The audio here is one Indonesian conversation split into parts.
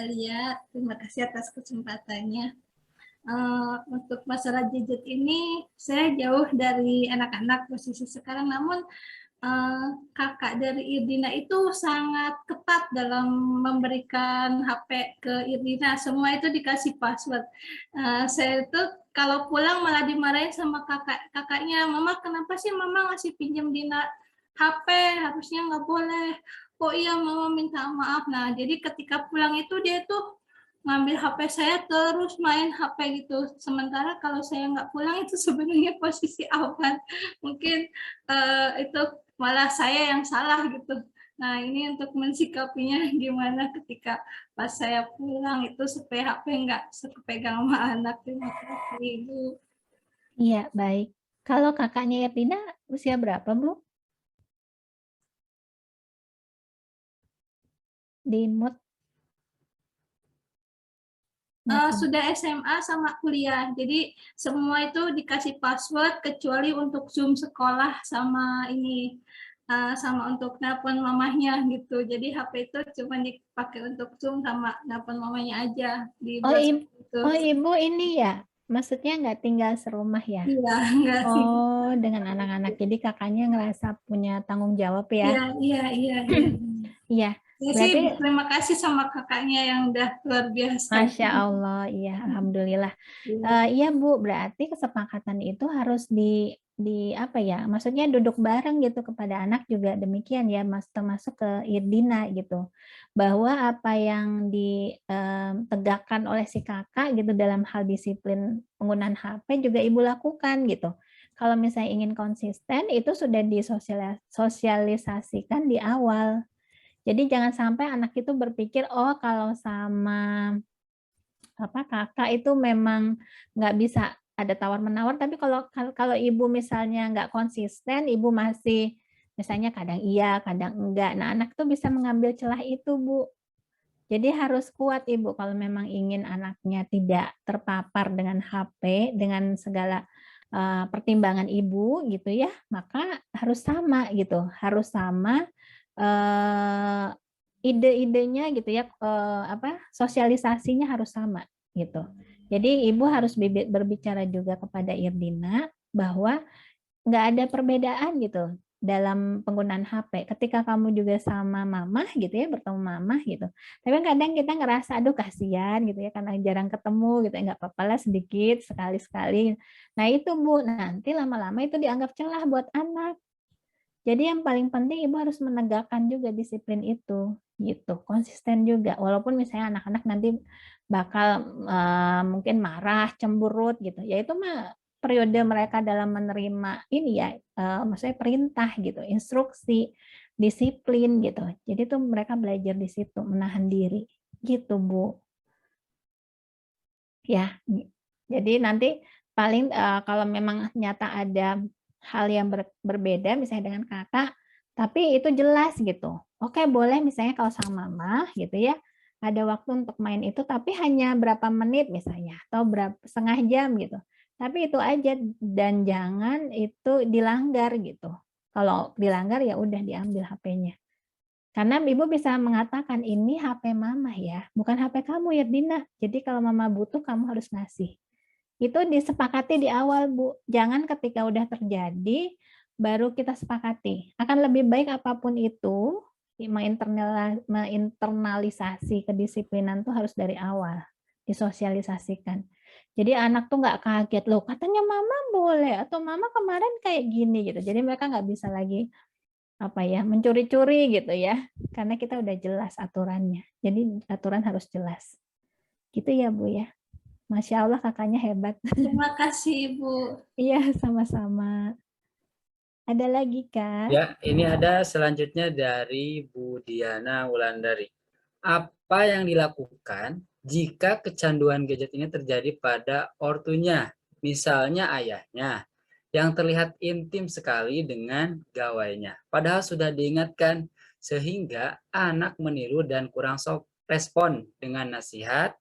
Lia. Terima kasih atas kesempatannya. Untuk masalah gadget ini, saya jauh dari anak-anak posisi sekarang, namun kakak dari Irdina itu sangat ketat dalam memberikan HP ke Irdina. Semua itu dikasih password. Saya itu kalau pulang malah dimarahin sama kakaknya. Mama, kenapa sih mama ngasih pinjam Dina HP? Harusnya nggak boleh. Oh iya, mama minta maaf. Nah, jadi ketika pulang itu dia tuh ngambil HP saya terus main HP gitu. Sementara kalau saya nggak pulang itu sebenarnya posisi aman. Mungkin itu malah saya yang salah gitu. Nah, ini untuk mensikapinya gimana ketika pas saya pulang itu supaya HP nggak kepegang sama anak. Terima kasih, Ibu. Iya, baik. Kalau kakaknya Erdina usia berapa, Bu? Di mood Sudah SMA sama kuliah. Jadi semua itu dikasih password kecuali untuk Zoom sekolah sama ini sama untuk nelpon mamahnya gitu. Jadi HP itu cuma dipakai untuk Zoom sama nelpon mamanya aja di itu. Ibu ini ya, maksudnya nggak tinggal serumah ya? Iya, enggak sih. Oh, dengan anak-anak. Jadi kakaknya ngerasa punya tanggung jawab Iya, ya? iya, iya, iya. Iya, Saya sih berarti berterima kasih sama kakaknya yang udah luar biasa. Masya Allah, iya, alhamdulillah. Iya. Iya Bu, berarti kesepakatan itu harus di apa ya? Maksudnya duduk bareng gitu kepada anak juga demikian ya, Mas, termasuk ke Irdina gitu, bahwa apa yang ditegakkan oleh si kakak gitu dalam hal disiplin penggunaan HP juga Ibu lakukan gitu. Kalau misalnya ingin konsisten itu sudah disosialisasikan di awal. Jadi jangan sampai anak itu berpikir, oh kalau sama apa kakak itu memang nggak bisa ada tawar menawar, tapi kalau kalau ibu misalnya nggak konsisten, ibu masih misalnya kadang iya kadang enggak, nah anak tuh bisa mengambil celah itu Bu. Jadi harus kuat ibu kalau memang ingin anaknya tidak terpapar dengan HP dengan segala pertimbangan ibu gitu ya, maka harus sama gitu, harus sama uh, ide-idenya gitu ya, apa sosialisasinya harus sama gitu. Jadi ibu harus berbicara juga kepada Irdina bahwa nggak ada perbedaan gitu dalam penggunaan HP. Ketika kamu juga sama mamah gitu ya, bertemu mamah gitu. Tapi kadang kita ngerasa, aduh kasihan gitu ya, karena jarang ketemu gitu ya, nggak apa-apa lah sedikit, sekali-sekali. Nah itu Bu, nanti lama-lama itu dianggap celah buat anak. Jadi yang paling penting ibu harus menegakkan juga disiplin itu, gitu, konsisten juga. Walaupun misalnya anak-anak nanti bakal mungkin marah, cemberut gitu. Ya itu mah periode mereka dalam menerima ini ya, maksudnya perintah gitu, instruksi, disiplin gitu. Jadi tuh mereka belajar di situ, menahan diri, gitu Bu. Ya, jadi nanti paling kalau memang nyata ada hal yang berbeda misalnya dengan kakak, tapi itu jelas gitu. Oke, boleh misalnya kalau sama mama gitu ya, ada waktu untuk main itu, tapi hanya berapa menit misalnya, atau berapa setengah jam gitu. Tapi itu aja dan jangan itu dilanggar gitu. Kalau dilanggar ya udah diambil HP-nya. Karena ibu bisa mengatakan ini HP mama ya, bukan HP kamu ya Dina. Jadi kalau mama butuh kamu harus ngasih. Itu disepakati di awal Bu. Jangan ketika udah terjadi baru kita sepakati. Akan lebih baik apapun itu menginternalisasi kedisiplinan tuh harus dari awal disosialisasikan. Jadi anak tuh nggak kaget loh katanya mama boleh atau mama kemarin kayak gini gitu. Jadi mereka nggak bisa lagi apa ya mencuri-curi gitu ya karena kita udah jelas aturannya, jadi aturan harus jelas gitu ya Bu ya. Masya Allah kakaknya hebat. Terima kasih, Ibu. Iya sama-sama. Ada lagi Kak? Ya, ini ada selanjutnya dari Bu Diana Wulandari. Apa yang dilakukan jika kecanduan gadget ini terjadi pada ortunya, misalnya ayahnya, yang terlihat intim sekali dengan gawainya, padahal sudah diingatkan, sehingga anak meniru dan kurang respon dengan nasihat,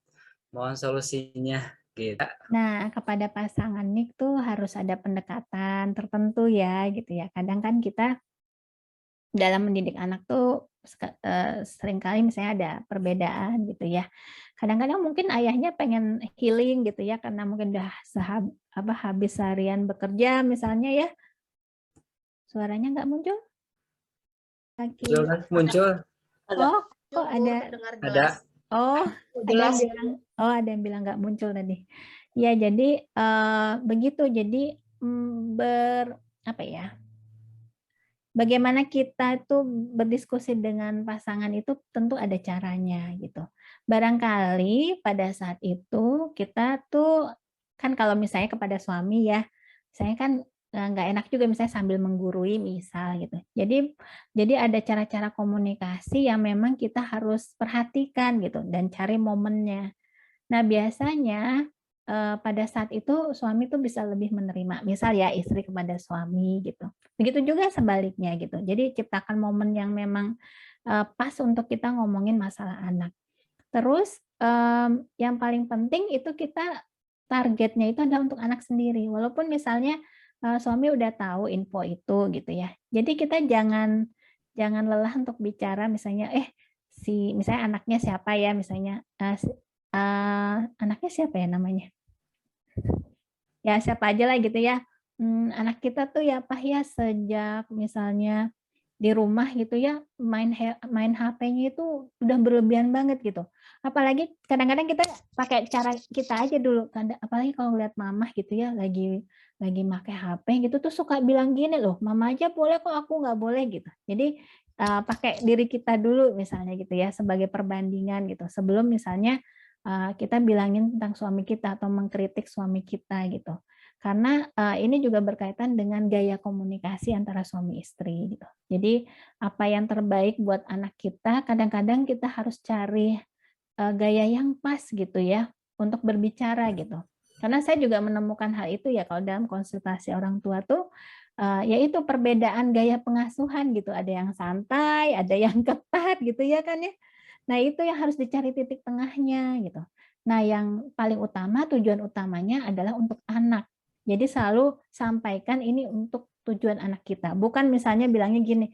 mohon solusinya gitu. Nah, kepada pasangan nik tuh harus ada pendekatan tertentu ya gitu ya. Kadang kan kita dalam mendidik anak tuh seringkali misalnya ada perbedaan gitu ya. Kadang-kadang mungkin ayahnya pengen healing gitu ya, karena mungkin udah habis seharian bekerja misalnya ya. Suaranya nggak muncul? Muncul kan? Muncul. Oh, kok ada? Ada. Oh, Jelas. ada yang bilang nggak muncul tadi. Ya, jadi begitu. Jadi apa ya? Bagaimana kita itu berdiskusi dengan pasangan itu tentu ada caranya gitu. Barangkali pada saat itu kita tuh kan kalau misalnya kepada suami ya, saya kan nggak enak juga misalnya sambil menggurui misal gitu. Jadi ada cara-cara komunikasi yang memang kita harus perhatikan gitu dan cari momennya. Nah, biasanya pada saat itu suami tuh bisa lebih menerima. Misal ya istri kepada suami gitu. Begitu juga sebaliknya gitu. Jadi ciptakan momen yang memang pas untuk kita ngomongin masalah anak. Terus yang paling penting itu kita targetnya itu adalah untuk anak sendiri. Walaupun misalnya suami udah tahu info itu gitu ya. Jadi kita jangan lelah untuk bicara misalnya misalnya anaknya siapa ya misalnya anaknya siapa ya namanya? Ya siapa aja lah gitu ya. Anak kita tuh ya Pak ya sejak misalnya di rumah gitu ya main HP-nya itu udah berlebihan banget gitu. Apalagi kadang-kadang kita pakai cara kita aja dulu. Apalagi kalau lihat mamah gitu ya lagi pakai HP gitu tuh suka bilang gini loh, mama aja boleh kok aku nggak boleh gitu. Jadi pakai diri kita dulu misalnya gitu ya sebagai perbandingan gitu. Sebelum misalnya kita bilangin tentang suami kita atau mengkritik suami kita gitu. Karena ini juga berkaitan dengan gaya komunikasi antara suami istri gitu. Jadi apa yang terbaik buat anak kita, kadang-kadang kita harus cari gaya yang pas gitu ya untuk berbicara gitu. Karena saya juga menemukan hal itu ya kalau dalam konsultasi orang tua tuh yaitu perbedaan gaya pengasuhan gitu. Ada yang santai, ada yang ketat gitu ya kan ya. Nah, itu yang harus dicari titik tengahnya gitu. Nah, yang paling utama tujuan utamanya adalah untuk anak. Jadi selalu sampaikan ini untuk tujuan anak kita. Bukan misalnya bilangnya gini,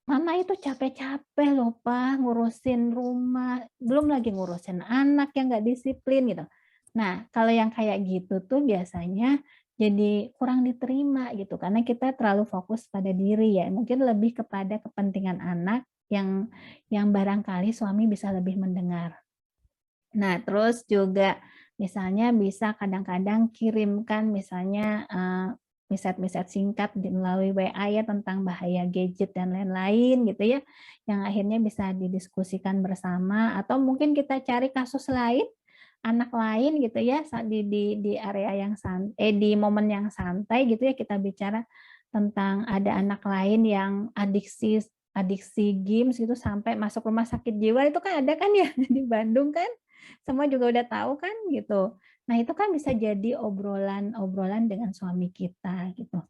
Mama itu capek-capek loh, Pak, ngurusin rumah, belum lagi ngurusin anak yang nggak disiplin gitu. Nah, kalau yang kayak gitu tuh biasanya jadi kurang diterima gitu, karena kita terlalu fokus pada diri ya. Mungkin lebih kepada kepentingan anak yang barangkali suami bisa lebih mendengar. Nah, terus juga misalnya bisa kadang-kadang kirimkan misalnya miset-miset singkat melalui WA ya tentang bahaya gadget dan lain-lain gitu ya, yang akhirnya bisa didiskusikan bersama atau mungkin kita cari kasus lain, anak lain gitu ya di area yang di momen yang santai gitu ya kita bicara tentang ada anak lain yang adiksi games gitu sampai masuk rumah sakit jiwa itu kan ada kan ya di Bandung kan semua juga udah tahu kan gitu. Nah, itu kan bisa jadi obrolan dengan suami kita gitu.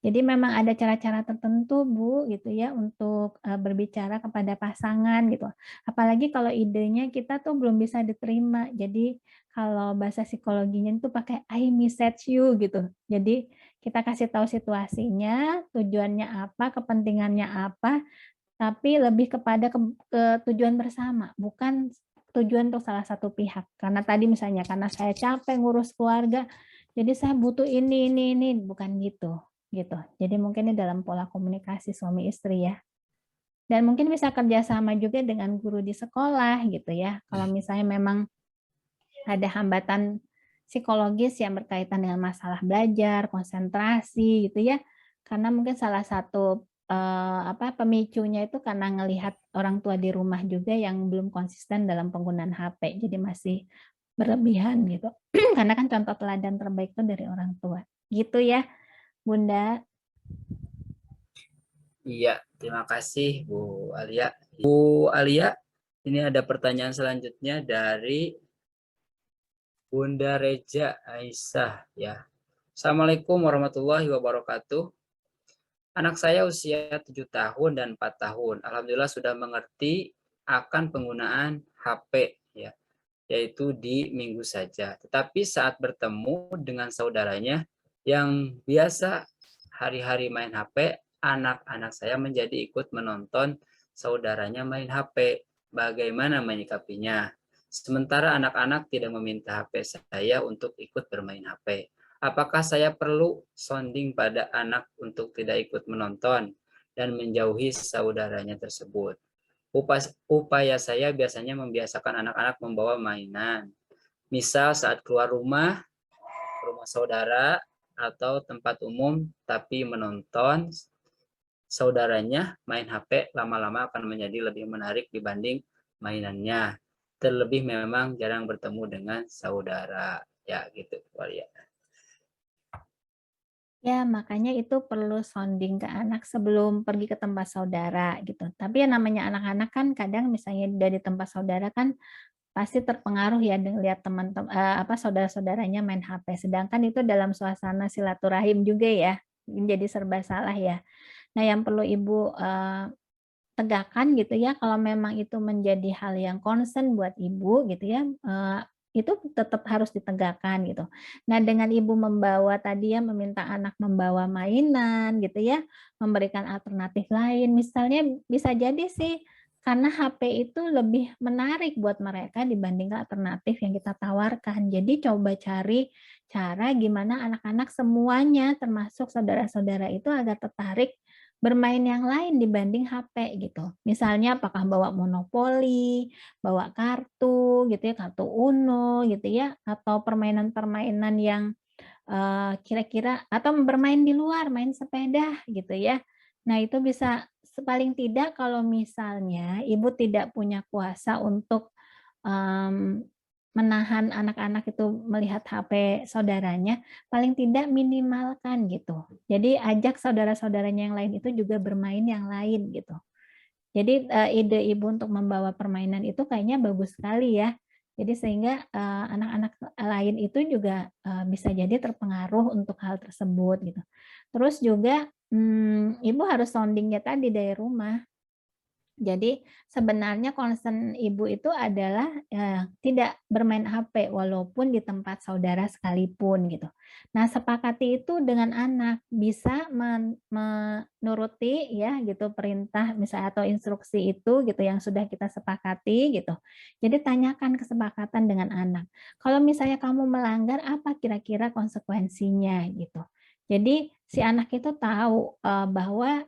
Jadi memang ada cara-cara tertentu Bu gitu ya untuk berbicara kepada pasangan gitu. Apalagi kalau idenya kita tuh belum bisa diterima. Jadi kalau bahasa psikologinya itu pakai I message you gitu. Jadi kita kasih tahu situasinya, tujuannya apa, kepentingannya apa, tapi lebih kepada ke tujuan bersama, bukan tujuan untuk salah satu pihak. Karena tadi misalnya karena saya capek ngurus keluarga, jadi saya butuh ini, bukan gitu. Jadi mungkin ini dalam pola komunikasi suami istri ya. Dan mungkin bisa kerjasama juga dengan guru di sekolah gitu ya. Kalau misalnya memang ada hambatan psikologis yang berkaitan dengan masalah belajar, konsentrasi gitu ya. Karena mungkin salah satu pemicunya itu karena ngelihat orang tua di rumah juga yang belum konsisten dalam penggunaan HP. Jadi masih berlebihan gitu. Karena kan contoh teladan terbaik itu dari orang tua. Gitu ya, Bunda. Iya, terima kasih Bu Alia. Bu Alia, ini ada pertanyaan selanjutnya dari Bunda Reja Aisyah ya. Assalamualaikum warahmatullahi wabarakatuh. Anak saya usia 7 tahun dan 4 tahun. Alhamdulillah sudah mengerti akan penggunaan HP ya, yaitu di minggu saja. Tetapi saat bertemu dengan saudaranya yang biasa hari-hari main HP, anak-anak saya menjadi ikut menonton saudaranya main HP. Bagaimana menyikapinya? Sementara anak-anak tidak meminta HP saya untuk ikut bermain HP. Apakah saya perlu sounding pada anak untuk tidak ikut menonton dan menjauhi saudaranya tersebut? Upaya saya biasanya membiasakan anak-anak membawa mainan. Misal saat keluar rumah saudara, atau tempat umum, tapi menonton saudaranya main HP lama-lama akan menjadi lebih menarik dibanding mainannya. Terlebih memang jarang bertemu dengan saudara. Ya gitu, Walia. Ya, makanya itu perlu sounding ke anak sebelum pergi ke tempat saudara gitu. Tapi yang namanya anak-anak kan kadang misalnya dari tempat saudara kan pasti terpengaruh ya dengan lihat teman-teman saudara-saudaranya main HP. Sedangkan itu dalam suasana silaturahim juga ya. Jadi serba salah ya. Nah, yang perlu Ibu tegakkan gitu ya, kalau memang itu menjadi hal yang concern buat Ibu gitu ya, itu tetap harus ditegakkan gitu. Nah, dengan Ibu membawa tadi ya, meminta anak membawa mainan gitu ya, memberikan alternatif lain, misalnya bisa jadi sih karena HP itu lebih menarik buat mereka dibandingkan alternatif yang kita tawarkan. Jadi coba cari cara gimana anak-anak semuanya termasuk saudara-saudara itu agar tertarik bermain yang lain dibanding HP gitu. Misalnya apakah bawa monopoli, bawa kartu gitu ya, kartu Uno gitu ya, atau permainan-permainan yang kira-kira atau bermain di luar, main sepeda gitu ya. Nah, itu bisa paling tidak kalau misalnya Ibu tidak punya kuasa untuk menahan anak-anak itu melihat HP saudaranya, paling tidak minimalkan gitu. Jadi ajak saudara-saudaranya yang lain itu juga bermain yang lain gitu. Jadi ide Ibu untuk membawa permainan itu kayaknya bagus sekali ya. Jadi sehingga anak-anak lain itu juga bisa jadi terpengaruh untuk hal tersebut gitu. Terus juga Ibu harus soundingnya tadi dari rumah. Jadi sebenarnya concern Ibu itu adalah tidak bermain HP walaupun di tempat saudara sekalipun gitu. Nah, sepakati itu dengan anak, bisa menuruti ya gitu perintah misalnya atau instruksi itu gitu yang sudah kita sepakati gitu. Jadi tanyakan kesepakatan dengan anak. Kalau misalnya kamu melanggar apa kira-kira konsekuensinya gitu. Jadi si anak itu tahu bahwa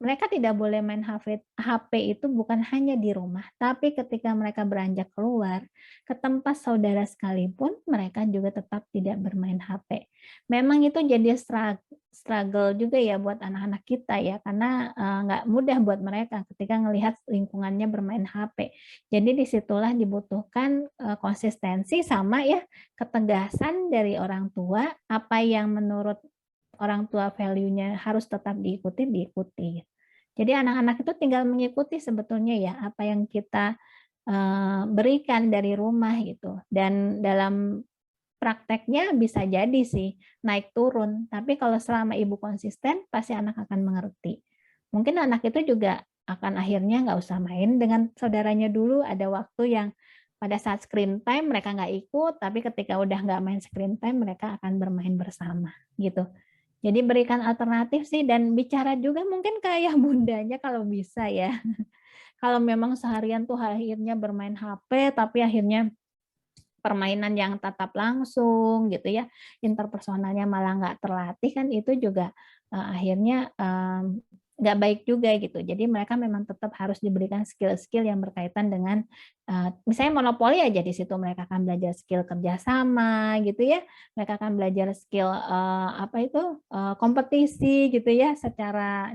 mereka tidak boleh main HP itu bukan hanya di rumah, tapi ketika mereka beranjak keluar ke tempat saudara sekalipun, mereka juga tetap tidak bermain HP. Memang itu jadi struggle juga ya buat anak-anak kita ya, karena nggak mudah buat mereka ketika melihat lingkungannya bermain HP. Jadi disitulah dibutuhkan konsistensi sama ya ketegasan dari orang tua, apa yang menurut orang tua value-nya harus tetap diikuti. Jadi anak-anak itu tinggal mengikuti sebetulnya ya apa yang kita berikan dari rumah gitu. Dan dalam prakteknya bisa jadi sih naik turun, tapi kalau selama ibu konsisten pasti anak akan mengerti. Mungkin anak itu juga akan akhirnya nggak usah main dengan saudaranya dulu, ada waktu yang pada saat screen time mereka nggak ikut, tapi ketika udah nggak main screen time mereka akan bermain bersama gitu. Jadi berikan alternatif sih dan bicara juga mungkin kayak bundanya kalau bisa ya. Kalau memang seharian tuh akhirnya bermain HP tapi akhirnya permainan yang tatap langsung gitu ya, interpersonalnya malah nggak terlatih kan itu juga akhirnya nggak baik juga gitu. Jadi mereka memang tetap harus diberikan skill-skill yang berkaitan dengan misalnya monopoli aja di situ mereka akan belajar skill kerjasama gitu ya, mereka akan belajar skill kompetisi gitu ya secara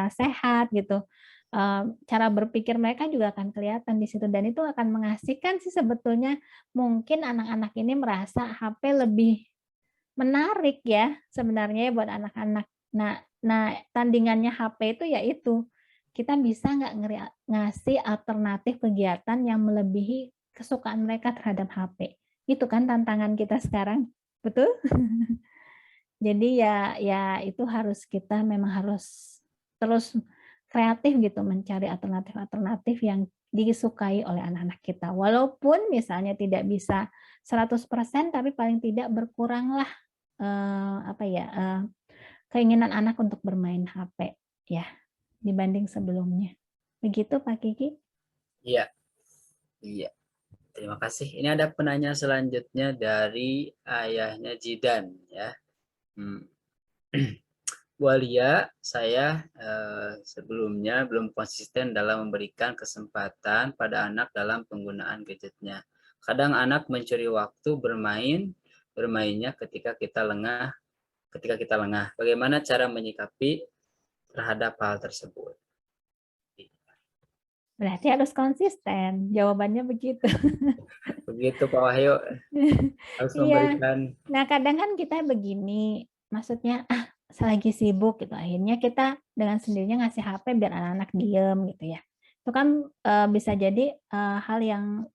sehat gitu. Cara berpikir mereka juga akan kelihatan di situ dan itu akan mengasihkan sih sebetulnya. Mungkin anak-anak ini merasa HP lebih menarik ya sebenarnya buat anak-anak. Nah, tandingannya HP itu yaitu kita bisa nggak ngasih alternatif kegiatan yang melebihi kesukaan mereka terhadap HP. Itu kan tantangan kita sekarang, betul? Jadi ya itu kita memang harus terus kreatif gitu mencari alternatif-alternatif yang disukai oleh anak-anak kita. Walaupun misalnya tidak bisa 100% tapi paling tidak berkuranglah keinginan anak untuk bermain HP ya dibanding sebelumnya. Begitu Pak Kiki? Iya, iya. Terima kasih. Ini ada penanya selanjutnya dari ayahnya Jidan ya. Hmm. Bu Alia, saya sebelumnya belum konsisten dalam memberikan kesempatan pada anak dalam penggunaan gadgetnya. Kadang anak mencuri waktu bermainnya ketika kita lengah. Bagaimana cara menyikapi terhadap hal tersebut? Berarti harus konsisten. Jawabannya begitu. Begitu Pak Wahyu, harus Iya. memberikan. Nah, kadang kan kita begini, maksudnya selagi sibuk gitu, akhirnya kita dengan sendirinya ngasih HP biar anak-anak diem gitu ya. Itu kan bisa jadi hal yang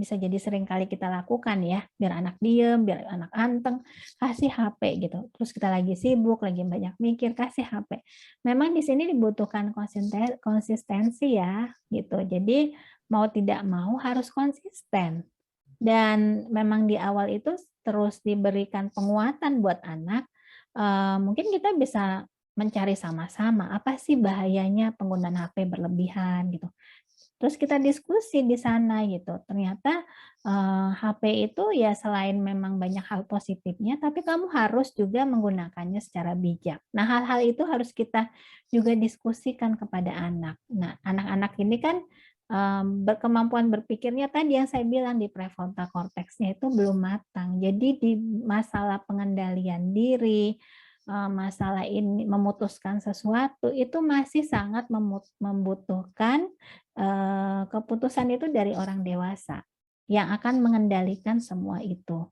bisa jadi sering kali kita lakukan ya, biar anak diem, biar anak anteng, kasih HP gitu. Terus kita lagi sibuk, lagi banyak mikir, kasih HP. Memang di sini dibutuhkan konsistensi ya, gitu. Jadi mau tidak mau harus konsisten. Dan memang di awal itu terus diberikan penguatan buat anak, mungkin kita bisa mencari sama-sama apa sih bahayanya penggunaan HP berlebihan gitu. Terus kita diskusi di sana gitu. Ternyata HP itu ya selain memang banyak hal positifnya, tapi kamu harus juga menggunakannya secara bijak. Nah, hal-hal itu harus kita juga diskusikan kepada anak. Nah, anak-anak ini kan berkemampuan berpikirnya tadi yang saya bilang di prefrontal cortex-nya itu belum matang. Jadi di masalah pengendalian diri, masalah ini memutuskan sesuatu itu masih sangat membutuhkan keputusan itu dari orang dewasa yang akan mengendalikan semua itu.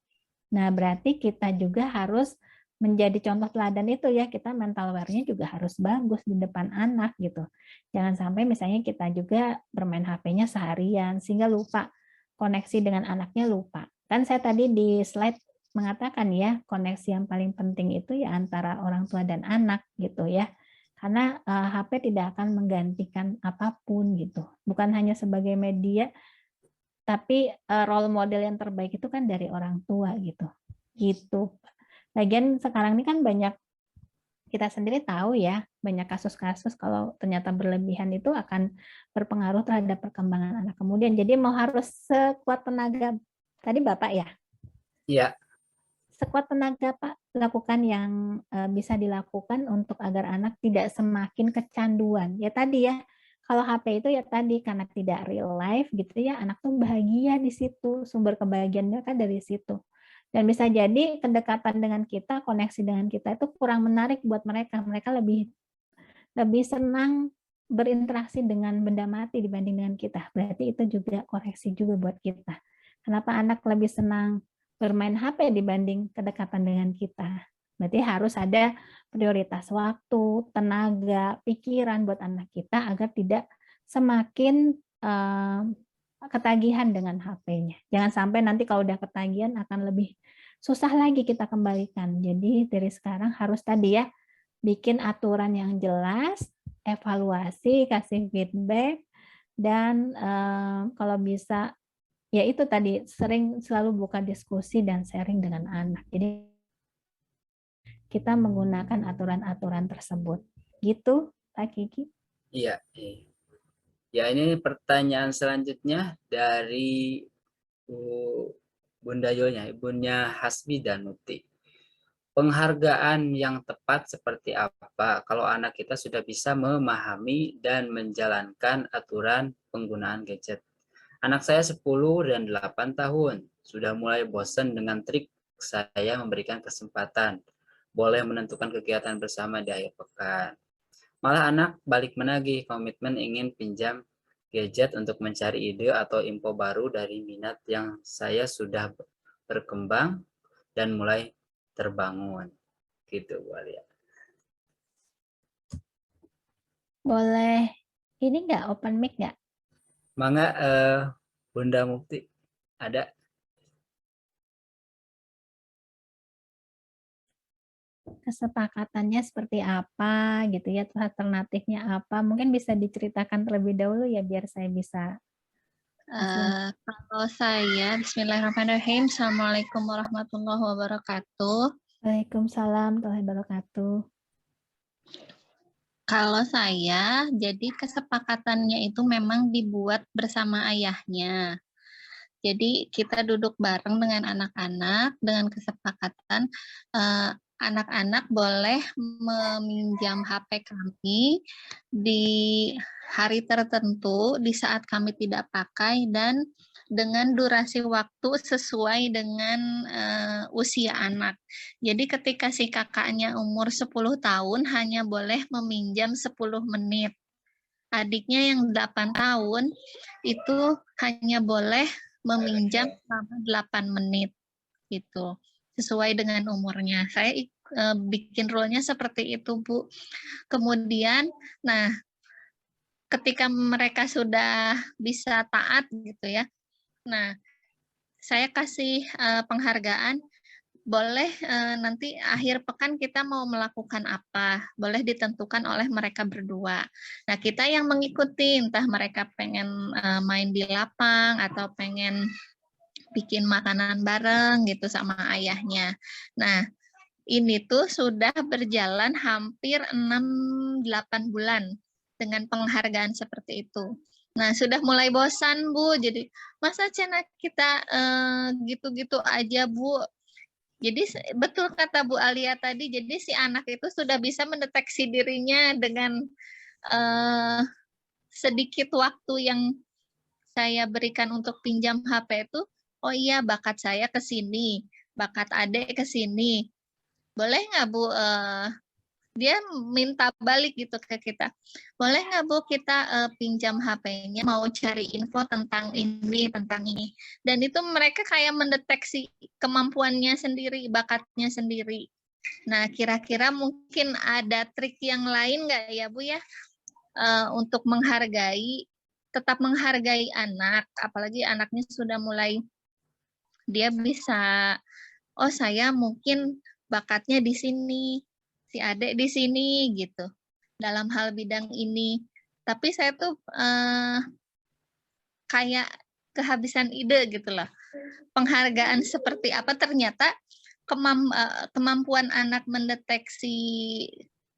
Nah, berarti kita juga harus menjadi contoh teladan itu ya, kita mental wear-nya juga harus bagus di depan anak gitu. Jangan sampai misalnya kita juga bermain HP-nya seharian sehingga lupa koneksi dengan anaknya lupa. Kan saya tadi di slide mengatakan ya, koneksi yang paling penting itu ya antara orang tua dan anak gitu ya. Karena HP tidak akan menggantikan apapun gitu. Bukan hanya sebagai media, tapi role model yang terbaik itu kan dari orang tua gitu. Gitu. Lagian sekarang ini kan banyak, kita sendiri tahu ya, banyak kasus-kasus kalau ternyata berlebihan itu akan berpengaruh terhadap perkembangan anak kemudian. Jadi mau harus sekuat tenaga, tadi Bapak ya, Iya, sekuat tenaga Pak lakukan yang bisa dilakukan untuk agar anak tidak semakin kecanduan. Ya tadi ya, kalau HP itu ya tadi karena tidak real life gitu ya, anak tuh bahagia di situ, sumber kebahagiaannya kan dari situ. Dan bisa jadi kedekatan dengan kita, koneksi dengan kita itu kurang menarik buat mereka. Mereka lebih lebih senang berinteraksi dengan benda mati dibanding dengan kita. Berarti itu juga koreksi juga buat kita. Kenapa anak lebih senang bermain HP dibanding kedekatan dengan kita? Berarti harus ada prioritas waktu, tenaga, pikiran buat anak kita agar tidak semakin ketagihan dengan HP-nya. Jangan sampai nanti kalau udah ketagihan akan lebih susah lagi kita kembalikan. Jadi dari sekarang harus tadi ya, bikin aturan yang jelas, evaluasi, kasih feedback, dan kalau bisa ya itu tadi sering selalu buka diskusi dan sharing dengan anak. Jadi kita menggunakan aturan-aturan tersebut. Gitu, Pak Kiki. iya. Ya, ini pertanyaan selanjutnya dari Bunda Yonya, Ibunya Hasbi dan Nuti. Penghargaan yang tepat seperti apa kalau anak kita sudah bisa memahami dan menjalankan aturan penggunaan gadget? Anak saya 10 dan 8 tahun, sudah mulai bosan dengan trik saya memberikan kesempatan. Boleh menentukan kegiatan bersama di akhir pekan. Malah anak balik menagih komitmen ingin pinjam gadget untuk mencari ide atau info baru dari minat yang saya sudah berkembang dan mulai terbangun. Gitu, Bu Alia. Boleh ini nggak open mic nggak? Mangga Bunda Mukti ada. Kesepakatannya seperti apa gitu ya, terus alternatifnya apa, mungkin bisa diceritakan terlebih dahulu ya biar saya bisa Kalau saya, Bismillahirrahmanirrahim. Assalamualaikum warahmatullahi wabarakatuh. Waalaikumsalam warahmatullahi wabarakatuh. Kalau saya, jadi kesepakatannya itu memang dibuat bersama ayahnya. Jadi kita duduk bareng dengan anak-anak dengan kesepakatan anak-anak boleh meminjam HP kami di hari tertentu di saat kami tidak pakai dan dengan durasi waktu sesuai dengan usia anak. Jadi ketika si kakaknya umur 10 tahun hanya boleh meminjam 10 menit. Adiknya yang 8 tahun itu hanya boleh meminjam selama 8 menit gitu. Sesuai dengan umurnya. Saya bikin rule-nya seperti itu, Bu. Kemudian, nah, ketika mereka sudah bisa taat gitu ya. Nah, saya kasih penghargaan boleh nanti akhir pekan kita mau melakukan apa, boleh ditentukan oleh mereka berdua. Nah, kita yang mengikuti, entah mereka pengen main di lapang atau pengen bikin makanan bareng gitu sama ayahnya. Nah, ini tuh sudah berjalan hampir 6-8 bulan dengan penghargaan seperti itu. Nah, sudah mulai bosan, Bu. Jadi, masa channel kita gitu-gitu aja, Bu. Jadi betul kata Bu Alia tadi, jadi si anak itu sudah bisa mendeteksi dirinya dengan sedikit waktu yang saya berikan untuk pinjam HP itu, oh iya bakat saya ke sini, bakat adik ke sini. Boleh nggak Bu, dia minta balik gitu ke kita. Boleh nggak Bu kita pinjam HP-nya, mau cari info tentang ini, tentang ini. Dan itu mereka kayak mendeteksi kemampuannya sendiri, bakatnya sendiri. Nah, kira-kira mungkin ada trik yang lain nggak ya Bu ya, untuk menghargai, tetap menghargai anak, apalagi anaknya sudah mulai, dia bisa, oh saya mungkin bakatnya di sini, si adik di sini gitu dalam hal bidang ini. Tapi saya tuh kayak kehabisan ide gitu loh. Penghargaan seperti apa ternyata kemampuan anak mendeteksi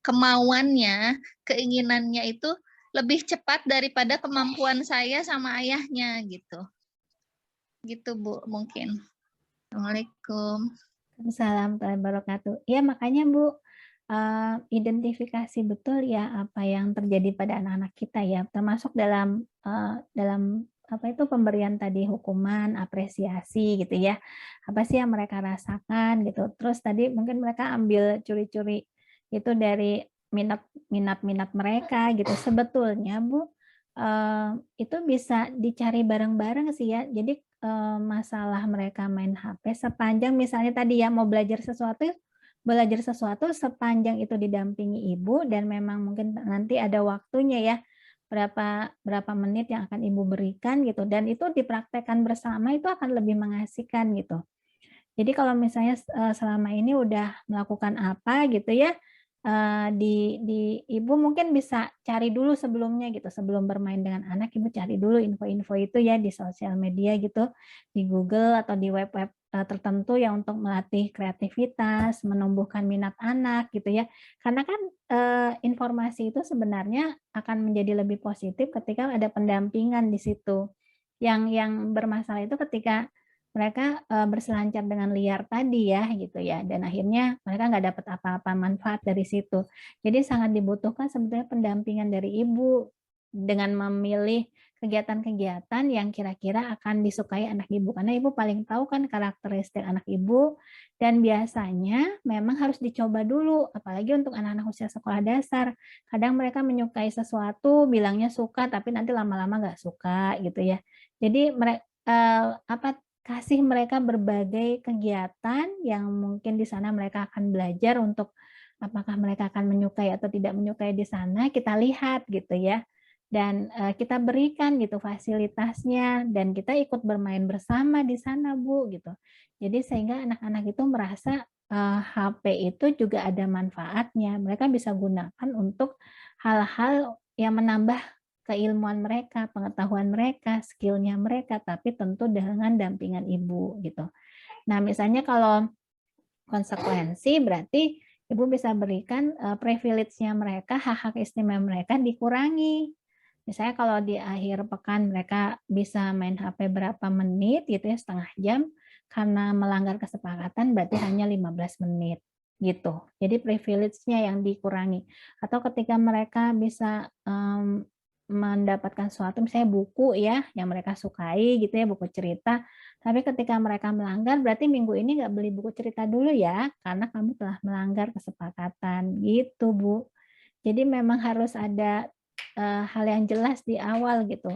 kemauannya, keinginannya itu lebih cepat daripada kemampuan saya sama ayahnya gitu. Gitu Bu mungkin. Assalamualaikum. Waalaikumsalam warahmatullahi wabarakatuh. Ya makanya Bu, identifikasi betul ya apa yang terjadi pada anak-anak kita ya, termasuk dalam apa itu pemberian tadi hukuman, apresiasi gitu ya. Apa sih yang mereka rasakan gitu. Terus tadi mungkin mereka ambil curi-curi itu dari minat mereka gitu. Sebetulnya Bu, itu bisa dicari bareng-bareng sih ya. Jadi masalah mereka main HP sepanjang misalnya tadi ya mau belajar sesuatu sepanjang itu didampingi ibu dan memang mungkin nanti ada waktunya ya berapa menit yang akan ibu berikan gitu dan itu dipraktekkan bersama itu akan lebih mengasihkan gitu. Jadi kalau misalnya selama ini udah melakukan apa gitu ya di ibu mungkin bisa cari dulu sebelumnya gitu sebelum bermain dengan anak ibu cari dulu info-info itu ya di sosial media gitu di Google atau di web-web tertentu yang untuk melatih kreativitas menumbuhkan minat anak gitu ya karena kan informasi itu sebenarnya akan menjadi lebih positif ketika ada pendampingan di situ yang bermasalah itu ketika mereka berselancar dengan liar tadi ya gitu ya dan akhirnya mereka nggak dapat apa-apa manfaat dari situ. Jadi sangat dibutuhkan sebetulnya pendampingan dari ibu dengan memilih kegiatan-kegiatan yang kira-kira akan disukai anak ibu karena ibu paling tahu kan karakteristik anak ibu dan biasanya memang harus dicoba dulu apalagi untuk anak-anak usia sekolah dasar. Kadang mereka menyukai sesuatu bilangnya suka tapi nanti lama-lama nggak suka gitu ya. Jadi mereka kasih mereka berbagai kegiatan yang mungkin di sana mereka akan belajar untuk apakah mereka akan menyukai atau tidak menyukai di sana, kita lihat gitu ya. Dan kita berikan gitu fasilitasnya dan kita ikut bermain bersama di sana, Bu gitu. Jadi sehingga anak-anak itu merasa HP itu juga ada manfaatnya. Mereka bisa gunakan untuk hal-hal yang menambah keilmuan mereka, pengetahuan mereka, skillnya mereka, tapi tentu dengan dampingan ibu gitu. Nah, misalnya kalau konsekuensi berarti Ibu bisa berikan privilege-nya mereka, hak-hak istimewa mereka dikurangi. Misalnya kalau di akhir pekan mereka bisa main HP berapa menit gitu ya, setengah jam, karena melanggar kesepakatan berarti hanya 15 menit gitu. Jadi privilege-nya yang dikurangi. Atau ketika mereka bisa mendapatkan sesuatu, misalnya buku ya yang mereka sukai gitu ya, buku cerita, tapi ketika mereka melanggar berarti minggu ini nggak beli buku cerita dulu ya, karena kamu telah melanggar kesepakatan gitu Bu. Jadi memang harus ada hal yang jelas di awal gitu.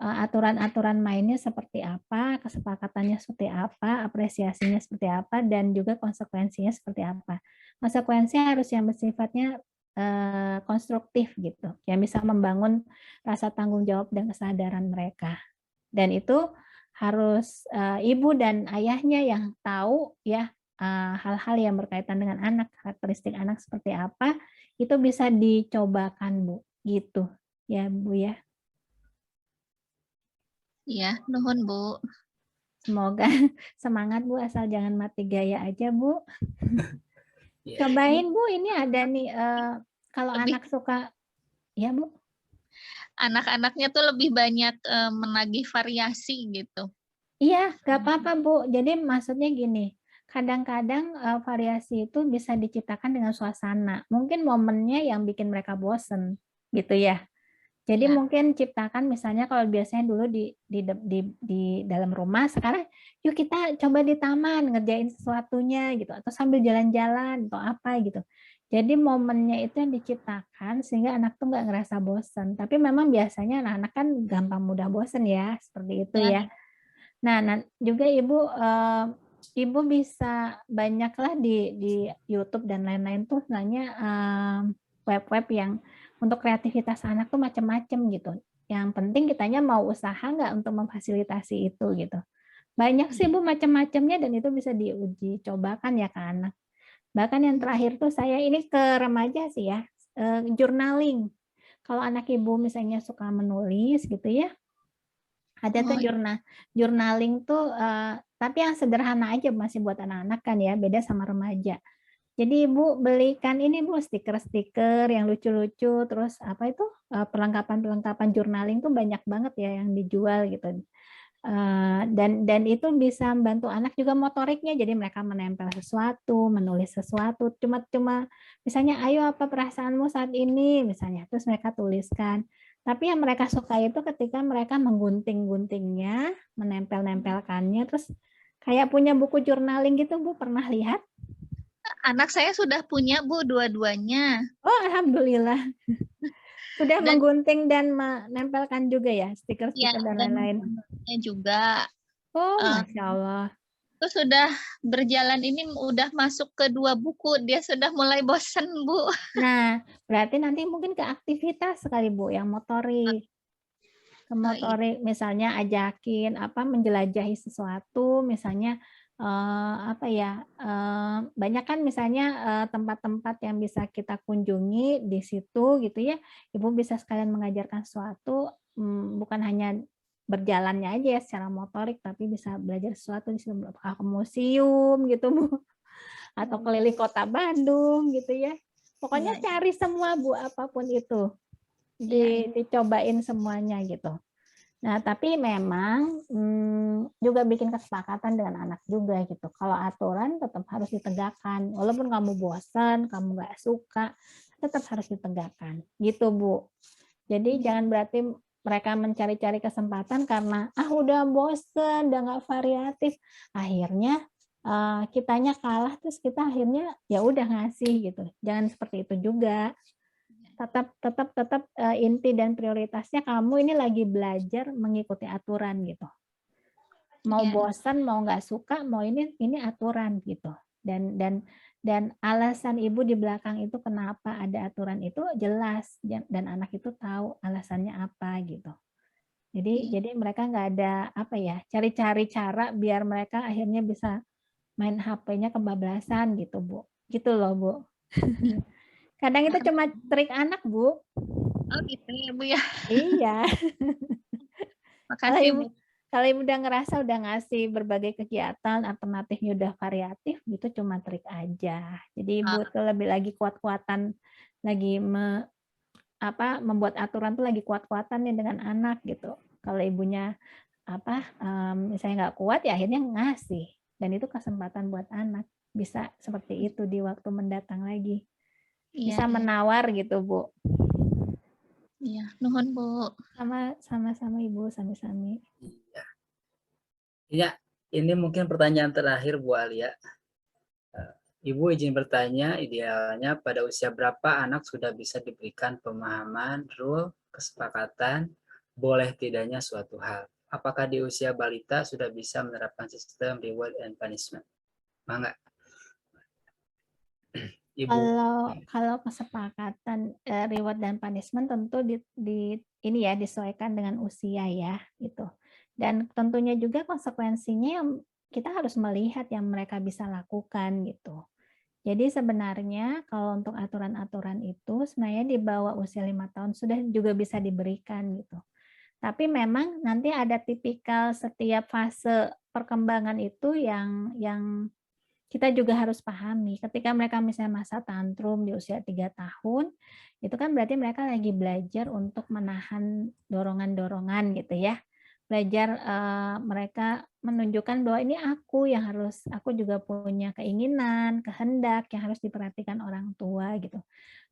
Aturan-aturan mainnya seperti apa, kesepakatannya seperti apa, apresiasinya seperti apa, dan juga konsekuensinya seperti apa. Konsekuensi harus yang bersifatnya konstruktif gitu, yang bisa membangun rasa tanggung jawab dan kesadaran mereka. Dan itu harus ibu dan ayahnya yang tahu ya hal-hal yang berkaitan dengan anak, karakteristik anak seperti apa, itu bisa dicobakan Bu, gitu ya Bu ya. Iya, nuhun Bu. Semoga semangat Bu, asal jangan mati gaya aja Bu. Ya. Cobain Bu, ini ada nih kalau Lebih- anak suka, ya Bu. Anak-anaknya tuh lebih banyak menagih variasi gitu. Iya, nggak apa-apa Bu. Jadi maksudnya gini, kadang-kadang variasi itu bisa diciptakan dengan suasana. Mungkin momennya yang bikin mereka bosen, gitu ya. Jadi Ya. mungkin ciptakan misalnya kalau biasanya dulu di dalam rumah, sekarang yuk kita coba di taman ngerjain sesuatunya gitu, atau sambil jalan-jalan atau apa gitu. Jadi momennya itu yang diciptakan sehingga anak tuh nggak ngerasa bosen. Tapi memang biasanya anak-anak kan gampang mudah bosen ya, seperti itu ya. Nah, juga ibu bisa banyaklah di YouTube dan lain-lain tuh sebenarnya web-web yang untuk kreativitas anak tuh macam-macam gitu. Yang penting kitanya mau usaha nggak untuk memfasilitasi itu gitu. Banyak sih Bu macam-macamnya dan itu bisa diuji cobakan ya ke anak. Bahkan yang terakhir tuh saya ini ke remaja sih ya, journaling. Kalau anak ibu misalnya suka menulis gitu ya, ada tuh journaling tuh, tapi yang sederhana aja masih buat anak-anak kan ya, beda sama remaja. Jadi Ibu belikan ini Bu, stiker-stiker yang lucu-lucu, terus apa itu, perlengkapan-perlengkapan journaling tuh banyak banget ya yang dijual gitu. Dan itu bisa membantu anak juga motoriknya, jadi mereka menempel sesuatu, menulis sesuatu, cuma misalnya, ayo apa perasaanmu saat ini, misalnya, terus mereka tuliskan. Tapi yang mereka suka itu ketika mereka menggunting-guntingnya, menempel-nempelkannya, terus kayak punya buku journaling gitu Bu, pernah lihat? Anak saya sudah punya Bu dua-duanya. Oh, alhamdulillah. Sudah Dan- menggunting dan menempelkan juga ya, Ya, stiker-stiker dan dan lain-lain. gambarnya juga. Oh, Masya Allah. Itu sudah berjalan ini udah masuk ke 2 buku, dia sudah mulai bosan Bu. Nah, berarti nanti mungkin ke aktivitas sekali Bu, yang motorik. Ke motorik, misalnya ajakin apa menjelajahi sesuatu, misalnya apa ya, banyak kan misalnya tempat-tempat yang bisa kita kunjungi di situ gitu ya. Ibu bisa sekalian mengajarkan sesuatu, bukan hanya berjalannya aja ya secara motorik, tapi bisa belajar sesuatu di situ, apakah ke museum gitu Bu, atau keliling kota Bandung gitu ya. Pokoknya Ya. cari semua Bu, apapun itu. Dicobain semuanya gitu. Nah, tapi memang juga bikin kesepakatan dengan anak juga gitu. Kalau aturan tetap harus ditegakkan. Walaupun kamu bosan, kamu nggak suka, tetap harus ditegakkan. Gitu, Bu. Jadi jangan berarti mereka mencari-cari kesempatan karena udah bosan, udah nggak variatif. Akhirnya kitanya kalah, terus kita akhirnya ya udah ngasih gitu. Jangan seperti itu juga. Tetap inti dan prioritasnya kamu ini lagi belajar mengikuti aturan gitu. Mau bosan, mau nggak suka, mau ini aturan gitu. Dan alasan ibu di belakang itu kenapa ada aturan itu jelas dan anak itu tahu alasannya apa gitu. Jadi mereka nggak ada apa ya, cari-cari cara biar mereka akhirnya bisa main HP-nya kebablasan gitu Bu. Gitu loh Bu. Kadang itu cuma trik anak Bu. Oh gitu ya Bu ya. Iya. Makasih Ibu, Bu. Kalau ibu udah ngerasa udah ngasih berbagai kegiatan, alternatifnya udah variatif, gitu cuma trik aja. Jadi ibu tuh lebih lagi kuat-kuatan, lagi membuat aturan tuh lagi kuat-kuatan nih dengan anak gitu. Kalau ibunya misalnya nggak kuat ya akhirnya ngasih. Dan itu kesempatan buat anak. Bisa seperti itu di waktu mendatang lagi. Bisa menawar gitu, Bu. Iya, nuhun Bu. Sama-sama Ibu, sami-sami. Iya. Ya, ini mungkin pertanyaan terakhir Bu Alia. Ibu izin bertanya, idealnya pada usia berapa anak sudah bisa diberikan pemahaman, rule, kesepakatan, boleh tidaknya suatu hal? Apakah di usia balita sudah bisa menerapkan sistem reward and punishment? Mangga. Ibu. Kalau kesepakatan reward dan punishment tentu ini ya disesuaikan dengan usia ya gitu. Dan tentunya juga konsekuensinya yang kita harus melihat yang mereka bisa lakukan gitu. Jadi sebenarnya kalau untuk aturan-aturan itu sebenarnya di bawah usia 5 tahun sudah juga bisa diberikan gitu. Tapi memang nanti ada tipikal setiap fase perkembangan itu yang kita juga harus pahami. Ketika mereka misalnya masa tantrum di usia 3 tahun, itu kan berarti mereka lagi belajar untuk menahan dorongan-dorongan gitu ya. Belajar mereka menunjukkan bahwa ini aku juga punya keinginan, kehendak yang harus diperhatikan orang tua gitu.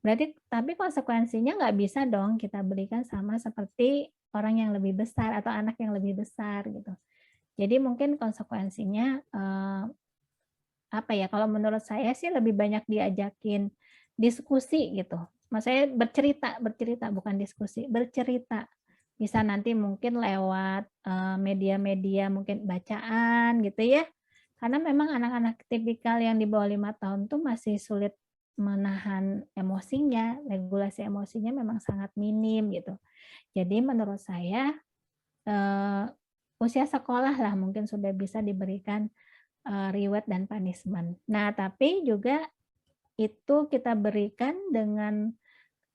Berarti tapi konsekuensinya nggak bisa dong kita berikan sama seperti orang yang lebih besar atau anak yang lebih besar gitu. Jadi mungkin konsekuensinya kalau menurut saya sih lebih banyak diajakin diskusi gitu. Maksudnya bercerita bukan diskusi, bercerita. Bisa nanti mungkin lewat media-media mungkin bacaan gitu ya. Karena memang anak-anak tipikal yang di bawah 5 tahun tuh masih sulit menahan emosinya, regulasi emosinya memang sangat minim gitu. Jadi menurut saya usia sekolah lah mungkin sudah bisa diberikan reward dan punishment. Nah, tapi juga itu kita berikan dengan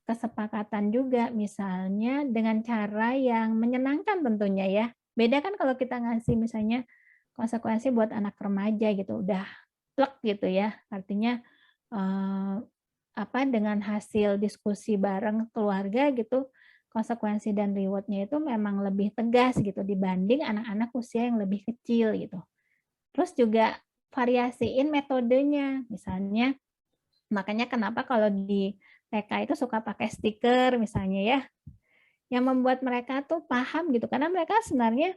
kesepakatan juga, misalnya dengan cara yang menyenangkan tentunya ya. Beda kan kalau kita ngasih misalnya konsekuensi buat anak remaja gitu, udah plek gitu ya. Artinya dengan hasil diskusi bareng keluarga gitu, konsekuensi dan rewardnya itu memang lebih tegas gitu dibanding anak-anak usia yang lebih kecil gitu. Terus juga variasiin metodenya. Misalnya, makanya kenapa kalau di TK itu suka pakai stiker misalnya ya, yang membuat mereka tuh paham gitu. Karena mereka sebenarnya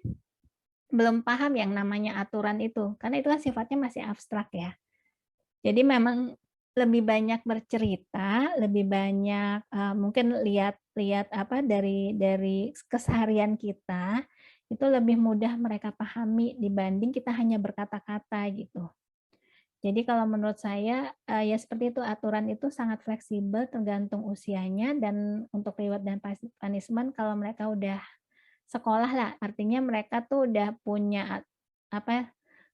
belum paham yang namanya aturan itu. Karena itu kan sifatnya masih abstrak ya. Jadi memang lebih banyak bercerita, lebih banyak mungkin lihat dari keseharian kita, itu lebih mudah mereka pahami dibanding kita hanya berkata-kata gitu. Jadi kalau menurut saya ya seperti itu, aturan itu sangat fleksibel tergantung usianya, dan untuk reward dan punishment kalau mereka udah sekolah lah, artinya mereka tuh udah punya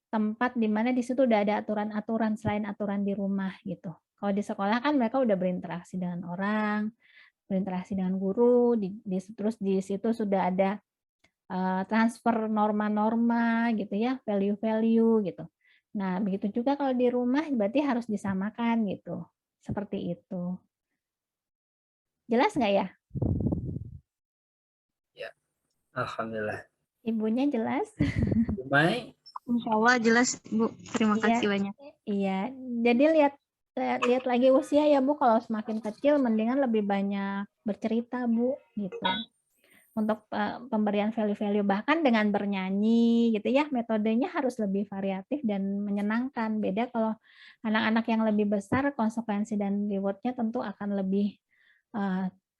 tempat di mana di situ udah ada aturan-aturan selain aturan di rumah gitu. Kalau di sekolah kan mereka udah berinteraksi dengan orang, berinteraksi dengan guru, terus di situ sudah ada transfer norma-norma gitu ya, value-value gitu. Nah, begitu juga kalau di rumah berarti harus disamakan gitu. Seperti itu. Jelas nggak ya? Ya, alhamdulillah. Ibunya jelas? Mai? Insya Allah jelas Bu. Terima kasih banyak. Iya, jadi lihat lagi usia ya Bu, kalau semakin kecil mendingan lebih banyak bercerita Bu gitu. Untuk pemberian value-value bahkan dengan bernyanyi gitu ya, metodenya harus lebih variatif dan menyenangkan. Beda kalau anak-anak yang lebih besar, konsekuensi dan reward-nya tentu akan lebih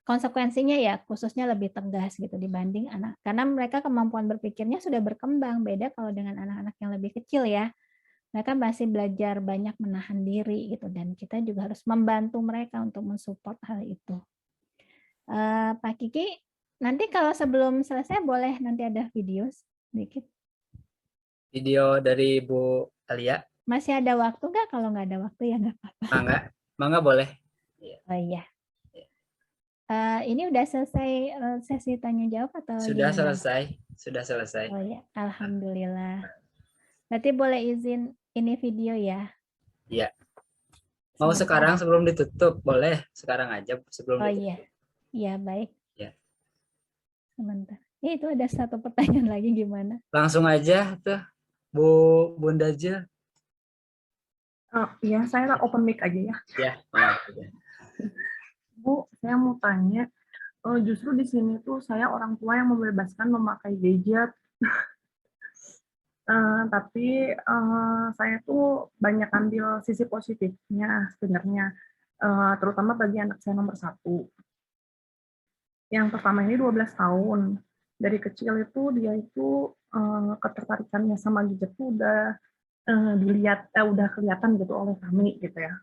konsekuensinya ya khususnya lebih tegas gitu dibanding anak, karena mereka kemampuan berpikirnya sudah berkembang. Beda kalau dengan anak-anak yang lebih kecil ya, mereka masih belajar banyak menahan diri gitu, dan kita juga harus membantu mereka untuk mensupport hal itu. Pak Kiki, nanti kalau sebelum selesai boleh nanti ada video sedikit. Video dari Bu Alia? Masih ada waktu nggak? Kalau nggak ada waktu ya nggak apa-apa. Mangga boleh. Oh iya. ini udah selesai sesi tanya jawab atau Sudah gimana? selesai. Oh ya, alhamdulillah. Berarti boleh izin ini video ya? Iya. Mau Sebentar. sekarang sebelum ditutup? Boleh, sekarang aja sebelum Oh ditutup. iya, iya baik. Ya. Sebentar. Itu ada satu pertanyaan lagi gimana? Langsung aja tuh, Bunda Jil. Iya, saya open mic aja ya. Ya. Bu, saya mau tanya, justru di sini tuh saya orang tua yang membebaskan memakai gadget. Tapi saya tuh banyak ambil sisi positifnya sebenarnya, terutama bagi anak saya nomor 1. Yang pertama ini 12 tahun. Dari kecil itu dia itu ketertarikannya sama gadget tuh udah udah kelihatan gitu oleh kami gitu ya.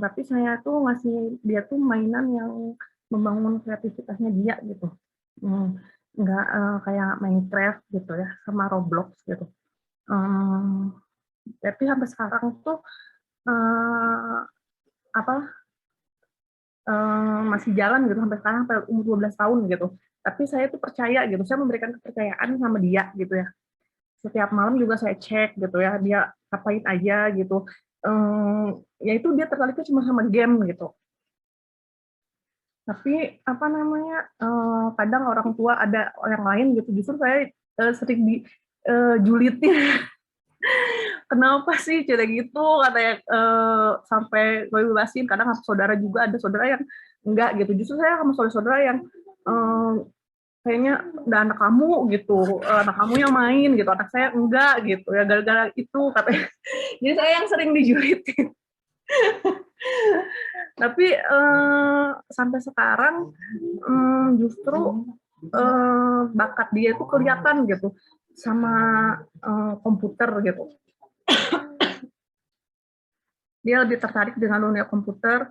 Tapi saya tuh ngasih dia tuh mainan yang membangun kreativitasnya dia gitu. Nggak kayak Minecraft gitu ya, sama Roblox gitu. Tapi sampai sekarang tuh masih jalan gitu sampai sekarang sampai umur 12 tahun gitu. Tapi saya tuh percaya gitu, saya memberikan kepercayaan sama dia gitu ya. Setiap malam juga saya cek gitu ya, dia ngapain aja gitu. Ya itu dia tertariknya cuma sama game gitu. Tapi apa namanya, kadang orang tua ada orang lain gitu, justru saya sering dijulitin. Kenapa sih cara gitu katanya, sampai ngebebasin. Kadang saudara juga ada saudara yang enggak gitu. Justru saya sama saudara-saudara yang kayaknya udah anak kamu gitu, anak kamu yang main gitu, anak saya enggak gitu ya gara-gara itu katanya. Jadi saya yang sering dijulitin. Tapi sampai sekarang justru bakat dia itu kelihatan gitu sama komputer gitu. Dia lebih tertarik dengan dunia komputer,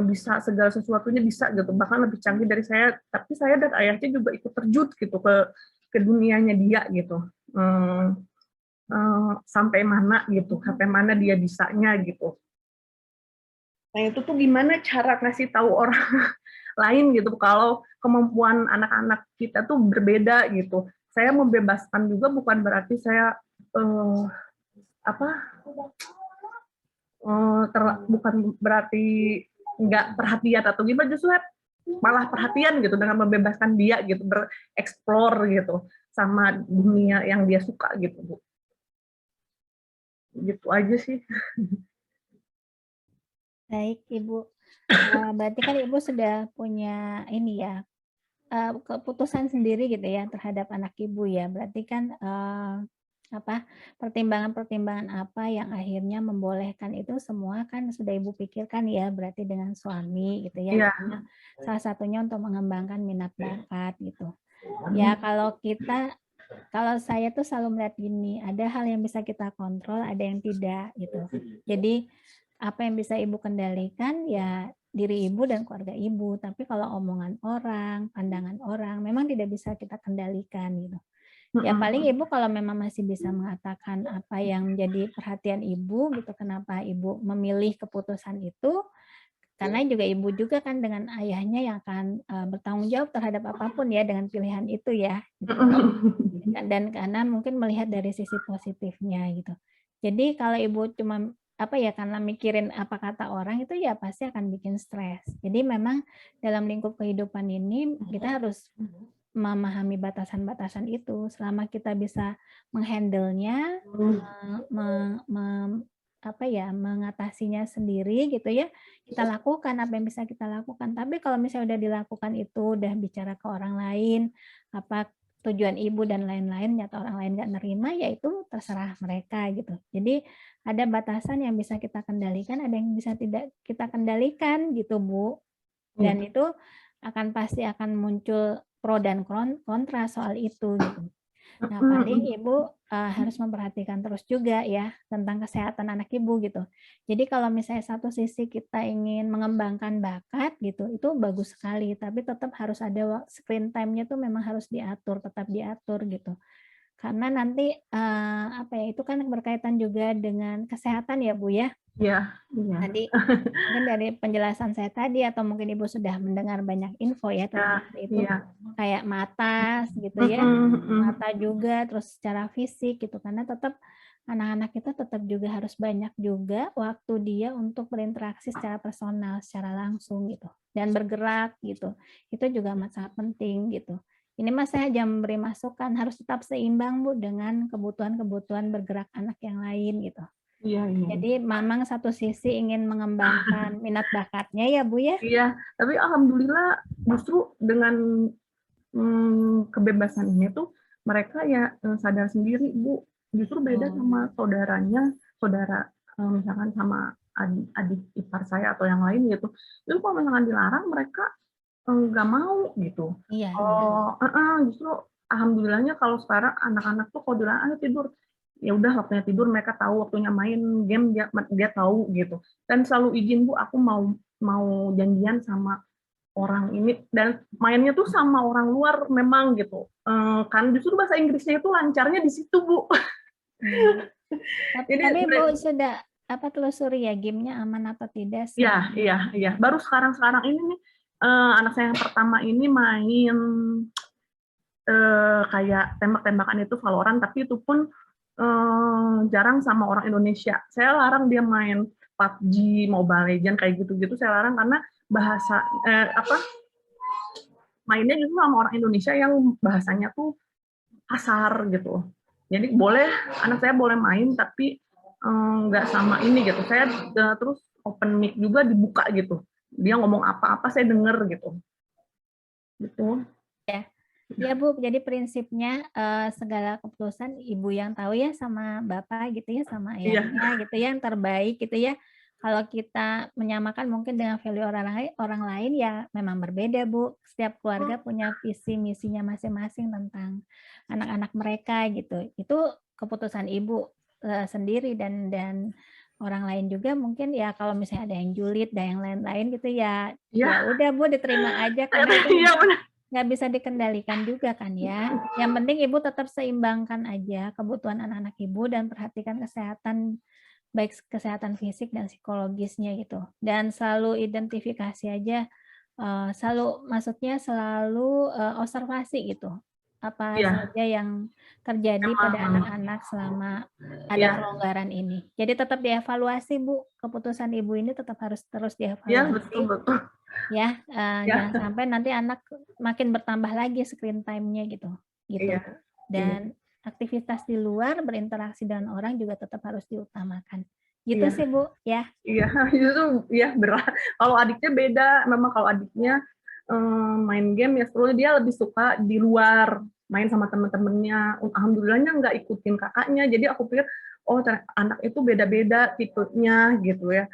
bisa segala sesuatunya bisa gitu, bahkan lebih canggih dari saya. Tapi saya dan ayahnya juga ikut terjun gitu ke dunianya dia gitu. Sampai mana gitu, sampai mana dia bisanya gitu. Nah itu tuh gimana cara ngasih tahu orang lain gitu kalau kemampuan anak-anak kita tuh berbeda gitu. Saya membebaskan juga bukan berarti saya bukan berarti nggak perhatian atau gimana, justru malah perhatian gitu dengan membebaskan dia gitu, bereksplor gitu sama dunia yang dia suka gitu, Bu. Gitu aja sih. Baik, Ibu. Berarti kan Ibu sudah punya ini ya, keputusan sendiri gitu ya terhadap anak Ibu ya. Berarti kan pertimbangan-pertimbangan apa yang akhirnya membolehkan itu semua kan sudah Ibu pikirkan ya, berarti dengan suami gitu ya. Iya. Karena salah satunya untuk mengembangkan minat bakat gitu. Ya kalau saya tuh selalu melihat gini, ada hal yang bisa kita kontrol, ada yang tidak gitu. Jadi apa yang bisa Ibu kendalikan ya diri Ibu dan keluarga Ibu. Tapi kalau omongan orang, pandangan orang, memang tidak bisa kita kendalikan gitu. Ya paling Ibu kalau memang masih bisa mengatakan apa yang menjadi perhatian Ibu gitu, kenapa Ibu memilih keputusan itu, karena juga Ibu juga kan dengan ayahnya yang akan bertanggung jawab terhadap apapun ya dengan pilihan itu ya. Gitu. Dan karena mungkin melihat dari sisi positifnya gitu. Jadi kalau Ibu cuma karena mikirin apa kata orang itu ya pasti akan bikin stres. Jadi memang dalam lingkup kehidupan ini kita harus memahami batasan-batasan itu. Selama kita bisa menghandle-nya, mengatasinya sendiri gitu ya, kita lakukan apa yang bisa kita lakukan. Tapi kalau misalnya udah dilakukan itu, udah bicara ke orang lain, apa tujuan Ibu dan lain-lain, nyata orang lain nggak nerima, ya itu terserah mereka gitu. Jadi ada batasan yang bisa kita kendalikan, ada yang bisa tidak kita kendalikan gitu, Bu. Dan itu pasti akan muncul pro dan kontra soal itu gitu. Nah, paling Ibu harus memperhatikan terus juga ya tentang kesehatan anak Ibu gitu. Jadi kalau misalnya satu sisi kita ingin mengembangkan bakat gitu, itu bagus sekali, tapi tetap harus ada screen time-nya tuh memang harus diatur, tetap diatur gitu. karena nanti apa ya, itu kan berkaitan juga dengan kesehatan ya Bu ya. Iya, iya. Tadi mungkin dari penjelasan saya tadi atau mungkin Ibu sudah mendengar banyak info ya tentang hal itu, Iya. kayak mata gitu ya, mata juga, terus secara fisik gitu, karena tetap anak-anak kita tetap juga harus banyak juga waktu dia untuk berinteraksi secara personal, secara langsung gitu, dan bergerak gitu, itu juga sangat penting gitu. Ini Mas saya hanya memberi masukan, harus tetap seimbang Bu dengan kebutuhan-kebutuhan bergerak anak yang lain gitu. Iya, iya. Jadi memang satu sisi ingin mengembangkan minat bakatnya ya Bu ya. Iya, tapi alhamdulillah justru dengan kebebasan ini tuh mereka ya sadar sendiri Bu, justru beda sama saudaranya, saudara misalkan sama adik ipar saya atau yang lain gitu. Itu kalau misalkan dilarang mereka nggak mau gitu. Iya. Justru alhamdulillahnya kalau sekarang anak-anak tuh kalau dilarang ayo tidur, ya udah waktunya tidur, mereka tahu waktunya main game, dia tahu gitu. Dan selalu izin Bu, aku mau janjian sama orang ini, dan mainnya tuh sama orang luar memang gitu. Kan justru bahasa Inggrisnya itu lancarnya di situ Bu. Tapi Bu sudah telusuri ya gamenya aman apa tidak sih? Iya. Baru sekarang ini nih anak saya yang pertama ini main kayak tembak-tembakan itu Valorant, tapi itu pun jarang sama orang Indonesia. Saya larang dia main PUBG, Mobile Legends kayak gitu-gitu, saya larang karena bahasa mainnya justru sama orang Indonesia yang bahasanya tuh kasar gitu. Jadi anak saya boleh main tapi nggak sama ini gitu. Saya terus open mic juga dibuka gitu. Dia ngomong apa-apa saya denger gitu. Gitu. Ya Bu, jadi prinsipnya segala keputusan ibu yang tahu ya sama bapak gitu ya, sama ayahnya gitu ya, yang terbaik gitu ya. Kalau kita menyamakan mungkin dengan value orang lain ya memang berbeda Bu. Setiap keluarga punya visi misinya masing-masing tentang anak-anak mereka gitu. Itu keputusan ibu sendiri, dan orang lain juga mungkin ya kalau misalnya ada yang julid dan yang lain-lain gitu ya. Ya udah Bu, diterima aja karena itu nggak bisa dikendalikan juga kan ya. Yang penting ibu tetap seimbangkan aja kebutuhan anak-anak ibu dan perhatikan kesehatan, baik kesehatan fisik dan psikologisnya gitu. Dan selalu identifikasi aja, selalu observasi gitu. Apa saja yang terjadi pada anak-anak selama ada pelonggaran ini. Jadi tetap dievaluasi Bu, keputusan ibu ini tetap harus terus dievaluasi. Iya, betul. Ya, jangan sampai nanti anak makin bertambah lagi screen time-nya gitu. Dan aktivitas di luar berinteraksi dengan orang juga tetap harus diutamakan. Gitu sih Bu, ya. Iya, itu ya berat. Kalau adiknya beda, memang kalau adiknya main game ya sebenarnya dia lebih suka di luar, main sama teman-temannya. Alhamdulillahnya nggak ikutin kakaknya, jadi aku pikir anak itu beda-beda tipenya gitu ya.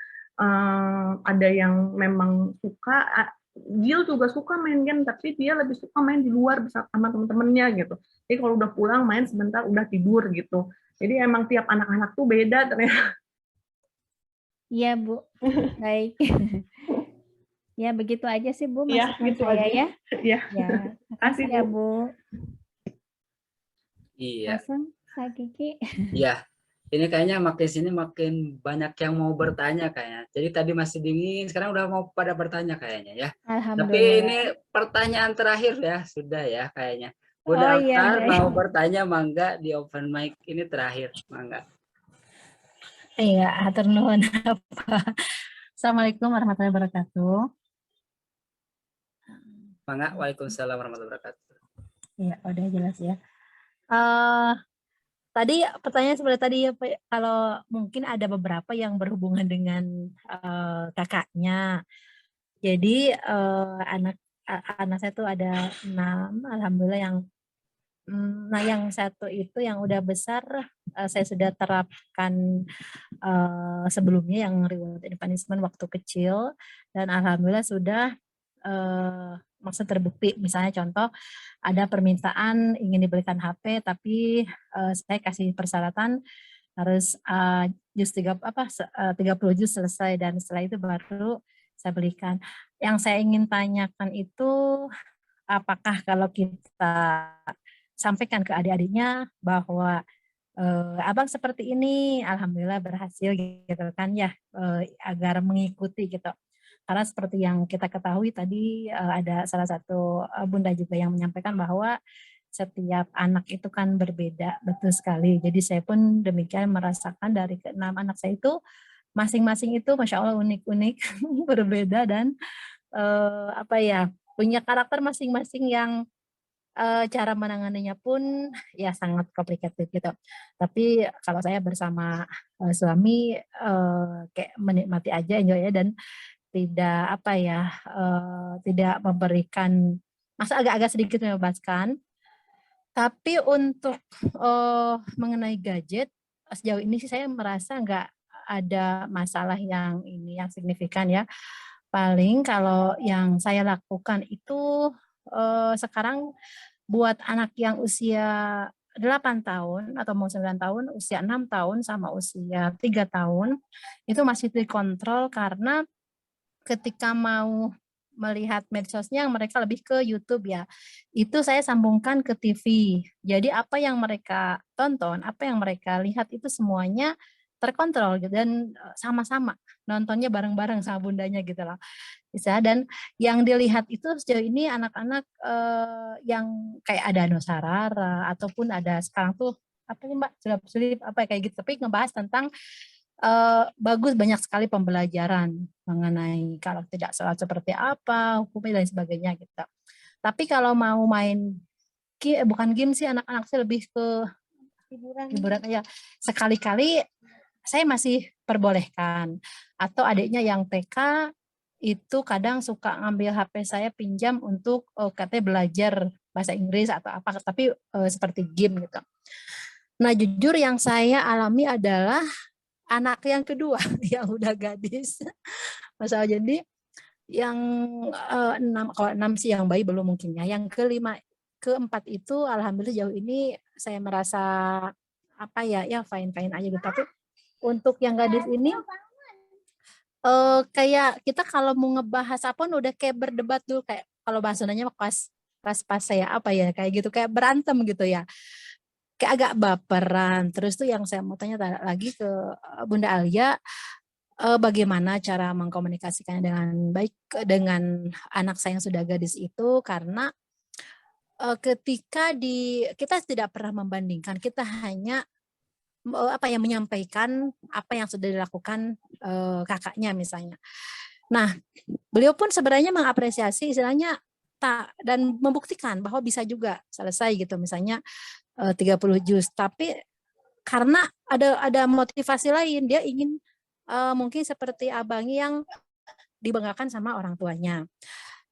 Ada yang memang suka, Jill juga suka main game, tapi dia lebih suka main di luar sama teman-temannya gitu. Jadi kalau udah pulang main sebentar udah tidur gitu. Jadi emang tiap anak-anak tuh beda ternyata. Iya Bu, baik. Ya begitu aja sih Bu masukan gitu saya aja. ya. Makasih ya Bu. Iya. Langsung Kak Kiki. Iya. Ini kayaknya makin sini makin banyak yang mau bertanya kayaknya. Jadi tadi masih dingin, sekarang udah mau pada bertanya kayaknya ya. Tapi ini pertanyaan terakhir ya, sudah ya kayaknya. Bu Daftar mau bertanya, mangga di open mic ini terakhir, mangga. Iya, hatur nuhun. Assalamualaikum warahmatullahi wabarakatuh. Mangga, waalaikumsalam warahmatullahi wabarakatuh. Iya, udah jelas ya. Tadi pertanyaan sebenarnya tadi ya, kalau mungkin ada beberapa yang berhubungan dengan kakaknya. Jadi anak saya tuh ada 6, alhamdulillah yang satu itu yang udah besar saya sudah terapkan sebelumnya yang reward and punishment waktu kecil, dan alhamdulillah sudah maksud terbukti. Misalnya contoh ada permintaan ingin dibelikan HP tapi saya kasih persyaratan harus jus 30 jus selesai, dan setelah itu baru saya belikan. Yang saya ingin tanyakan itu apakah kalau kita sampaikan ke adik-adiknya bahwa abang seperti ini, alhamdulillah berhasil gitu kan ya, agar mengikuti gitu. Karena seperti yang kita ketahui tadi ada salah satu bunda juga yang menyampaikan bahwa setiap anak itu kan berbeda, betul sekali. Jadi saya pun demikian merasakan dari keenam anak saya itu masing-masing itu masya Allah unik-unik, berbeda dan apa ya punya karakter masing-masing yang cara menanganinya pun ya sangat complicated gitu. Tapi kalau saya bersama suami kayak menikmati aja, enjoy ya, dan tidak apa ya, tidak memberikan, masa agak-agak sedikit membebaskan. Tapi untuk mengenai gadget sejauh ini sih saya merasa nggak ada masalah yang ini yang signifikan ya. Paling kalau yang saya lakukan itu sekarang buat anak yang usia 8 tahun atau mau 9 tahun, usia 6 tahun sama usia 3 tahun, itu masih dikontrol karena ketika mau melihat medsosnya mereka lebih ke YouTube ya, itu saya sambungkan ke TV. Jadi apa yang mereka tonton, apa yang mereka lihat itu semuanya terkontrol gitu dan sama-sama nontonnya bareng-bareng sama bundanya gitu loh. Bisa, dan yang dilihat itu sejauh ini anak-anak yang kayak ada Nusarara ataupun ada sekarang tuh apa nih Mbak, sulap-sulip apa kayak gitu, tapi ngebahas tentang bagus, banyak sekali pembelajaran mengenai kalau tidak salah seperti apa, hukumnya dan sebagainya gitu. Tapi kalau mau main bukan game sih, anak-anak sih lebih ke hiburan aja. Sekali-kali saya masih perbolehkan. Atau adiknya yang TK itu kadang suka ngambil HP saya pinjam untuk katanya belajar bahasa Inggris atau apa, tapi seperti game gitu. Nah jujur yang saya alami adalah anak yang kedua yang udah gadis. Masalah jadi yang 6, kalau 6 sih yang bayi belum mungkin ya. Yang kelima, keempat itu alhamdulillah jauh ini saya merasa apa ya fine-fine aja gitu. Tapi untuk yang gadis ini kayak kita kalau mau ngebahas apa udah kayak berdebat dulu, kayak kalau bahasanya pas saya apa ya kayak gitu, kayak berantem gitu ya. Kayak agak baperan. Terus tuh yang saya mau tanya lagi ke Bunda Alia, bagaimana cara mengkomunikasikan dengan baik dengan anak saya yang sudah gadis itu, karena ketika kita tidak pernah membandingkan, kita hanya menyampaikan apa yang sudah dilakukan kakaknya misalnya. Nah, beliau pun sebenarnya mengapresiasi istilahnya dan membuktikan bahwa bisa juga selesai gitu misalnya 30 juz, tapi karena ada motivasi lain, dia ingin mungkin seperti abang yang dibanggakan sama orang tuanya.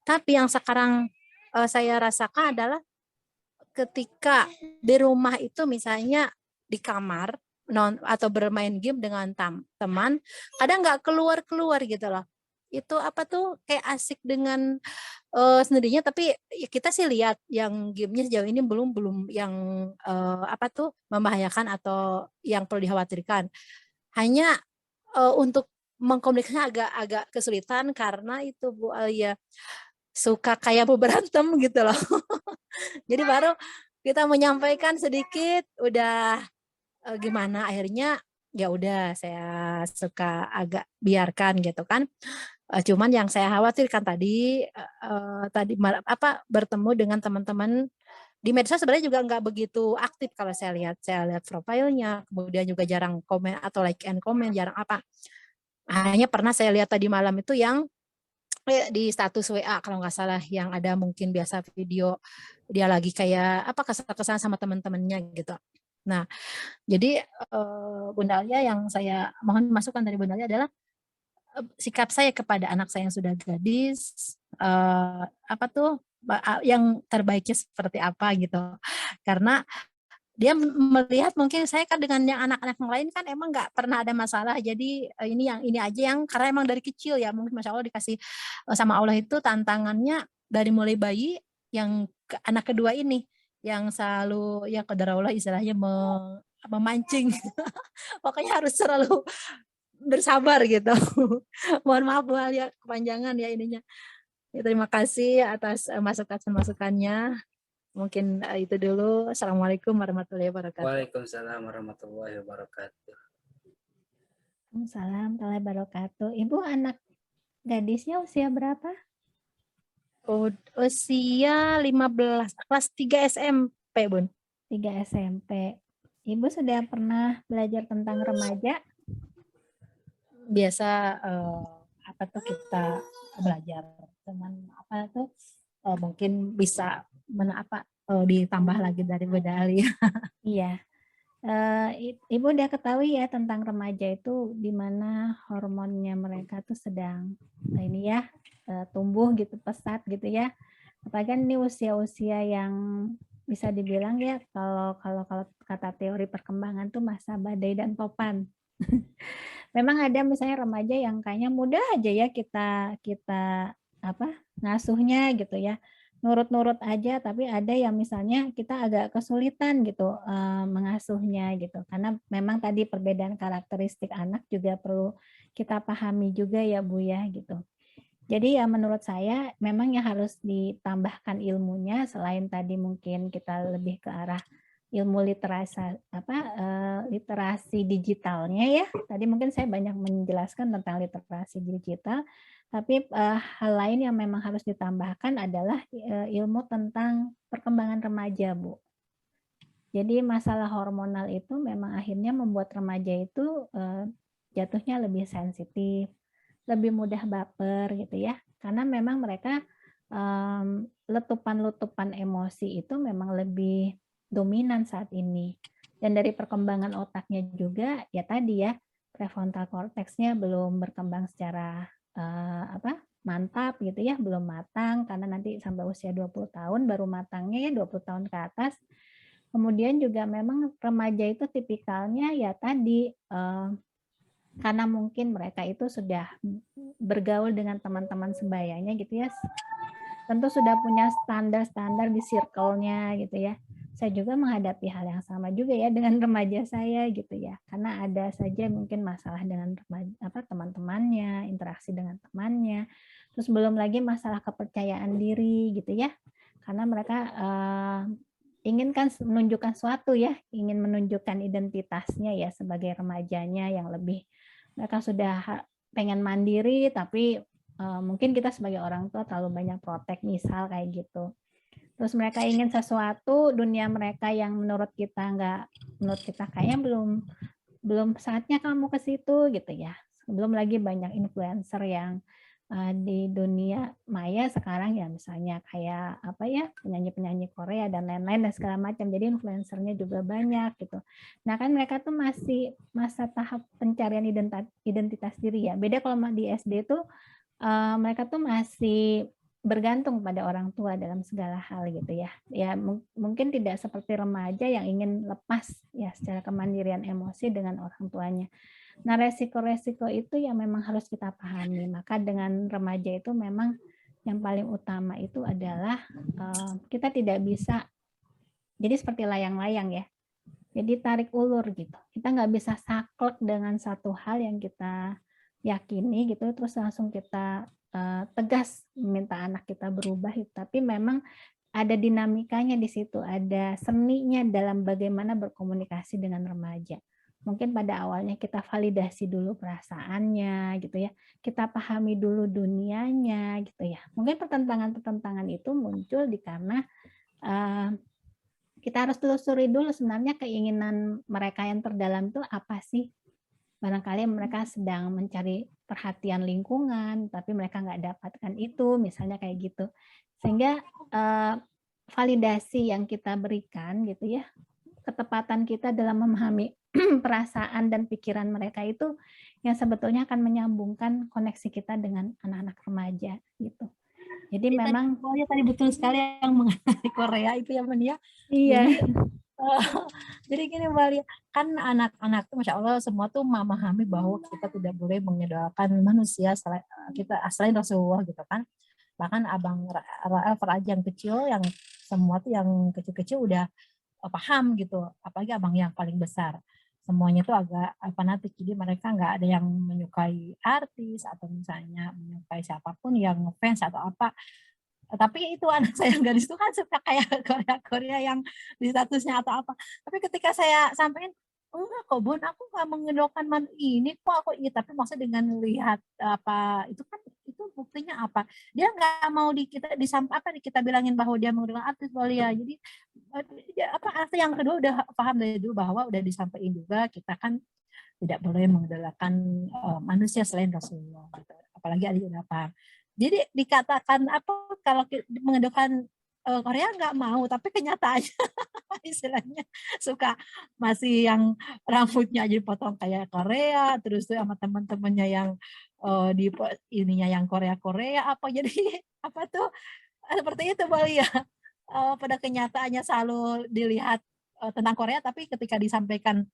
Tapi yang sekarang saya rasakan adalah ketika di rumah itu misalnya di kamar atau bermain game dengan teman, kadang nggak keluar gitu loh. Itu apa tuh kayak asik dengan sendirinya, tapi ya kita sih lihat yang gamenya sejauh ini belum yang membahayakan atau yang perlu dikhawatirkan. Hanya untuk mengkomunikasinya agak kesulitan karena itu Bu Alia suka kayak mau berantem gitu loh. Jadi baru kita menyampaikan sedikit udah gimana, akhirnya ya udah saya suka agak biarkan gitu kan. Cuman yang saya khawatirkan tadi bertemu dengan teman-teman di medsos sebenarnya juga nggak begitu aktif kalau saya lihat profilnya, kemudian juga jarang komen atau like and comment, jarang apa. Hanya pernah saya lihat tadi malam itu yang di status WA kalau nggak salah, yang ada mungkin biasa video dia lagi kayak kesal-kesalan sama teman-temannya gitu. Nah, jadi Bunda Alia, yang saya mohon masukan dari Bunda Alia adalah sikap saya kepada anak saya yang sudah gadis, yang terbaiknya seperti apa gitu. Karena dia melihat mungkin saya kan dengan yang anak-anak yang lain kan emang nggak pernah ada masalah, jadi ini aja yang karena emang dari kecil ya mungkin masya Allah dikasih sama Allah itu tantangannya dari mulai bayi, yang anak kedua ini yang selalu ya qadarullah istilahnya memancing pokoknya harus selalu bersabar gitu. Mohon maaf Bu Alia kepanjangan ya ininya. Ya, terima kasih atas masukan-masukannya. Mungkin itu dulu. Assalamualaikum warahmatullahi wabarakatuh. Waalaikumsalam warahmatullahi wabarakatuh. Waalaikumsalam warahmatullahi wabarakatuh. Ibu anak gadisnya usia berapa? Usia 15, kelas 3 SMP, Bun. 3 SMP. Ibu sudah pernah belajar tentang remaja? Biasa apa tuh kita belajar teman apa tuh mungkin bisa ditambah lagi dari Bedali. Iya. Ibu udah ketahui ya tentang remaja itu di mana hormonnya mereka tuh sedang ini ya tumbuh gitu pesat gitu ya. Apalagi kan ini usia-usia yang bisa dibilang ya kalau kata teori perkembangan tuh masa badai dan topan. Memang ada misalnya remaja yang kayaknya mudah aja ya kita ngasuhnya gitu ya, nurut-nurut aja, tapi ada yang misalnya kita agak kesulitan gitu mengasuhnya gitu, karena memang tadi perbedaan karakteristik anak juga perlu kita pahami juga ya Bu ya gitu. Jadi ya menurut saya memang yang harus ditambahkan ilmunya selain tadi mungkin kita lebih ke arah ilmu literasi digitalnya ya. Tadi mungkin saya banyak menjelaskan tentang literasi digital, tapi hal lain yang memang harus ditambahkan adalah ilmu tentang perkembangan remaja, Bu. Jadi masalah hormonal itu memang akhirnya membuat remaja itu jatuhnya lebih sensitif, lebih mudah baper gitu ya. Karena memang mereka letupan-letupan emosi itu memang lebih dominan saat ini. Dan dari perkembangan otaknya juga ya tadi ya prefrontal cortexnya belum berkembang secara mantap gitu ya, belum matang karena nanti sampai usia 20 tahun baru matangnya ya 20 tahun ke atas. Kemudian juga memang remaja itu tipikalnya ya tadi karena mungkin mereka itu sudah bergaul dengan teman-teman sebayanya gitu ya. Tentu sudah punya standar-standar di circle-nya gitu ya. Saya juga menghadapi hal yang sama juga ya dengan remaja saya gitu ya. Karena ada saja mungkin masalah dengan teman-temannya, interaksi dengan temannya. Terus belum lagi masalah kepercayaan diri gitu ya. Karena mereka ingin kan menunjukkan suatu ya, ingin menunjukkan identitasnya ya sebagai remajanya yang lebih mereka sudah pengen mandiri tapi mungkin kita sebagai orang tua terlalu banyak protek misal kayak gitu. Terus mereka ingin sesuatu dunia mereka yang menurut kita kayaknya belum saatnya kamu ke situ gitu ya. Belum lagi banyak influencer yang di dunia maya sekarang ya misalnya kayak penyanyi-penyanyi Korea dan lain-lain dan segala macam. Jadi influencernya juga banyak gitu. Nah kan mereka tuh masih masa tahap pencarian identitas diri ya. Beda kalau di SD tuh mereka tuh masih bergantung pada orang tua dalam segala hal gitu ya. Ya mungkin tidak seperti remaja yang ingin lepas ya secara kemandirian emosi dengan orang tuanya. Nah, resiko-resiko itu yang memang harus kita pahami. Maka dengan remaja itu memang yang paling utama itu adalah kita tidak bisa jadi seperti layang-layang ya. Jadi tarik ulur gitu. Kita nggak bisa saklek dengan satu hal yang kita yakini gitu terus langsung kita tegas minta anak kita berubah tapi memang ada dinamikanya di situ, ada seninya dalam bagaimana berkomunikasi dengan remaja. Mungkin pada awalnya kita validasi dulu perasaannya gitu ya. Kita pahami dulu dunianya gitu ya. Mungkin pertentangan-pertentangan itu muncul karena kita harus telusuri dulu sebenarnya keinginan mereka yang terdalam itu apa sih. Barangkali mereka sedang mencari perhatian lingkungan, tapi mereka nggak dapatkan itu, misalnya kayak gitu. Sehingga validasi yang kita berikan gitu ya, ketepatan kita dalam memahami perasaan dan pikiran mereka itu yang sebetulnya akan menyambungkan koneksi kita dengan anak-anak remaja gitu. Jadi memang tadi betul sekali yang mengenai Korea itu ya Men ya. iya. Jadi gini Mbak Lia, kan anak-anak tuh Masya Allah semua tuh memahami bahwa kita tidak boleh mengidolakan manusia selain Rasulullah gitu kan. Bahkan Abang Rael yang kecil yang semua tuh yang kecil-kecil udah paham gitu, apalagi Abang yang paling besar. Semuanya tuh agak fanatik, jadi mereka nggak ada yang menyukai artis atau misalnya menyukai siapapun yang ngefans atau apa. Tapi itu anak saya yang gadis itu kan suka kayak Korea-Korea yang di statusnya atau apa. Tapi ketika saya sampaikan, enggak kok Bun, aku nggak mengindahkan ini kok aku iya, tapi maksud dengan lihat apa itu kan itu buktinya apa? Dia nggak mau kita bilangin bahwa dia menggunakan artis Walia. Jadi apa arti yang kedua udah paham dari dulu bahwa udah disampaikan juga kita kan tidak boleh mengidolakan manusia selain Rasulullah gitu. Apalagi ada udah paham. Jadi dikatakan apa kalau mengidolakan Korea nggak mau, tapi kenyataannya istilahnya suka masih yang rambutnya aja dipotong kayak Korea, terus tuh sama teman-temannya yang di ininya yang Korea apa jadi apa tuh seperti itu Bali ya. Pada kenyataannya selalu dilihat tentang Korea, tapi ketika disampaikan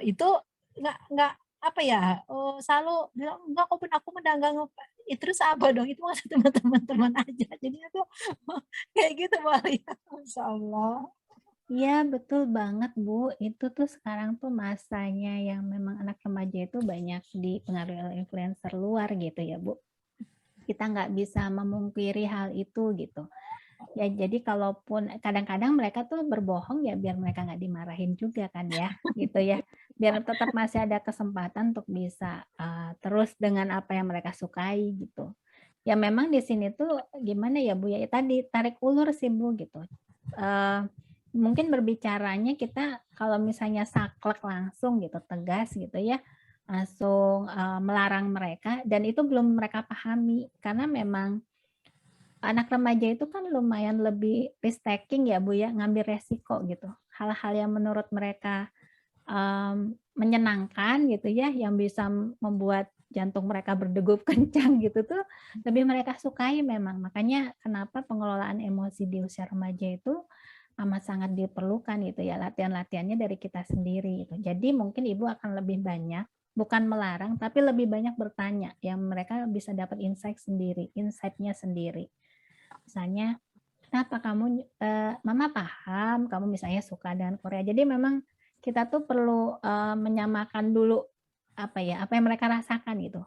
itu nggak apa ya selalu bilang enggak kok pun aku mendagang terus apa dong itu masih teman-teman aja jadinya tuh kayak gitu Bali Masya Allah. Iya, betul banget, Bu. Itu tuh sekarang tuh masanya yang memang anak remaja itu banyak dipengaruhi oleh influencer luar gitu ya, Bu. Kita nggak bisa memungkiri hal itu gitu. Ya, jadi kalaupun kadang-kadang mereka tuh berbohong ya biar mereka nggak dimarahin juga kan ya, gitu ya. Biar tetap masih ada kesempatan untuk bisa terus dengan apa yang mereka sukai gitu. Ya memang di sini tuh gimana ya Bu ya, tadi tarik ulur sih Bu gitu. Mungkin berbicaranya kita kalau misalnya saklek langsung gitu, tegas gitu ya, langsung melarang mereka dan itu belum mereka pahami karena memang anak remaja itu kan lumayan lebih risk taking ya Bu ya, ngambil resiko gitu. Hal-hal yang menurut mereka menyenangkan gitu ya, yang bisa membuat jantung mereka berdegup kencang gitu tuh lebih mereka sukai memang. Makanya kenapa pengelolaan emosi di usia remaja itu amat sangat diperlukan gitu ya, latihan-latihannya dari kita sendiri gitu. Jadi mungkin Ibu akan lebih banyak bukan melarang tapi lebih banyak bertanya yang mereka bisa dapat insight-nya sendiri. Misalnya, kenapa kamu, Mama paham kamu misalnya suka dengan Korea. Jadi memang kita tuh perlu menyamakan dulu apa yang mereka rasakan gitu.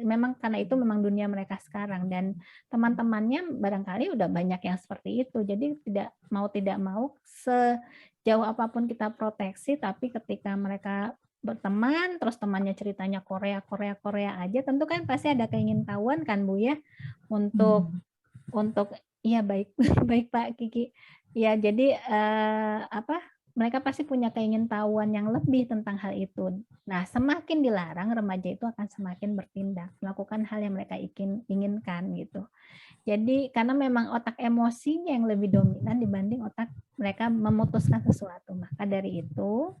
Memang karena itu memang dunia mereka sekarang dan teman-temannya barangkali udah banyak yang seperti itu. Jadi tidak mau sejauh apapun kita proteksi, tapi ketika mereka berteman terus temannya ceritanya Korea aja, tentu kan pasti ada keingintahuan kan Bu ya untuk iya baik baik Pak Kiki. Ya jadi mereka pasti punya keingintahuan yang lebih tentang hal itu. Nah, semakin dilarang remaja itu akan semakin bertindak, melakukan hal yang mereka inginkan gitu. Jadi karena memang otak emosinya yang lebih dominan dibanding otak mereka memutuskan sesuatu. Maka dari itu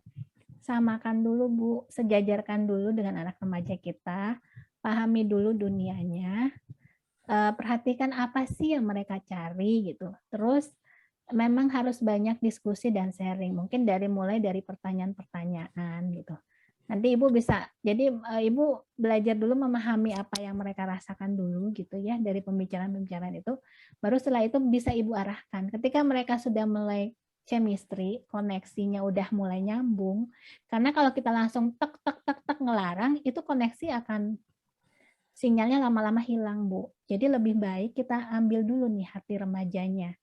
samakan dulu Bu, sejajarkan dulu dengan anak remaja kita, pahami dulu dunianya. Perhatikan apa sih yang mereka cari gitu. Terus memang harus banyak diskusi dan sharing. Mungkin mulai dari pertanyaan-pertanyaan gitu. Nanti Ibu bisa, jadi Ibu belajar dulu memahami apa yang mereka rasakan dulu gitu ya dari pembicaraan-pembicaraan itu. Baru setelah itu bisa Ibu arahkan. Ketika mereka sudah mulai chemistry, koneksinya udah mulai nyambung. Karena kalau kita langsung tek ngelarang, itu koneksi akan sinyalnya lama-lama hilang, Bu. Jadi lebih baik kita ambil dulu nih hati remajanya.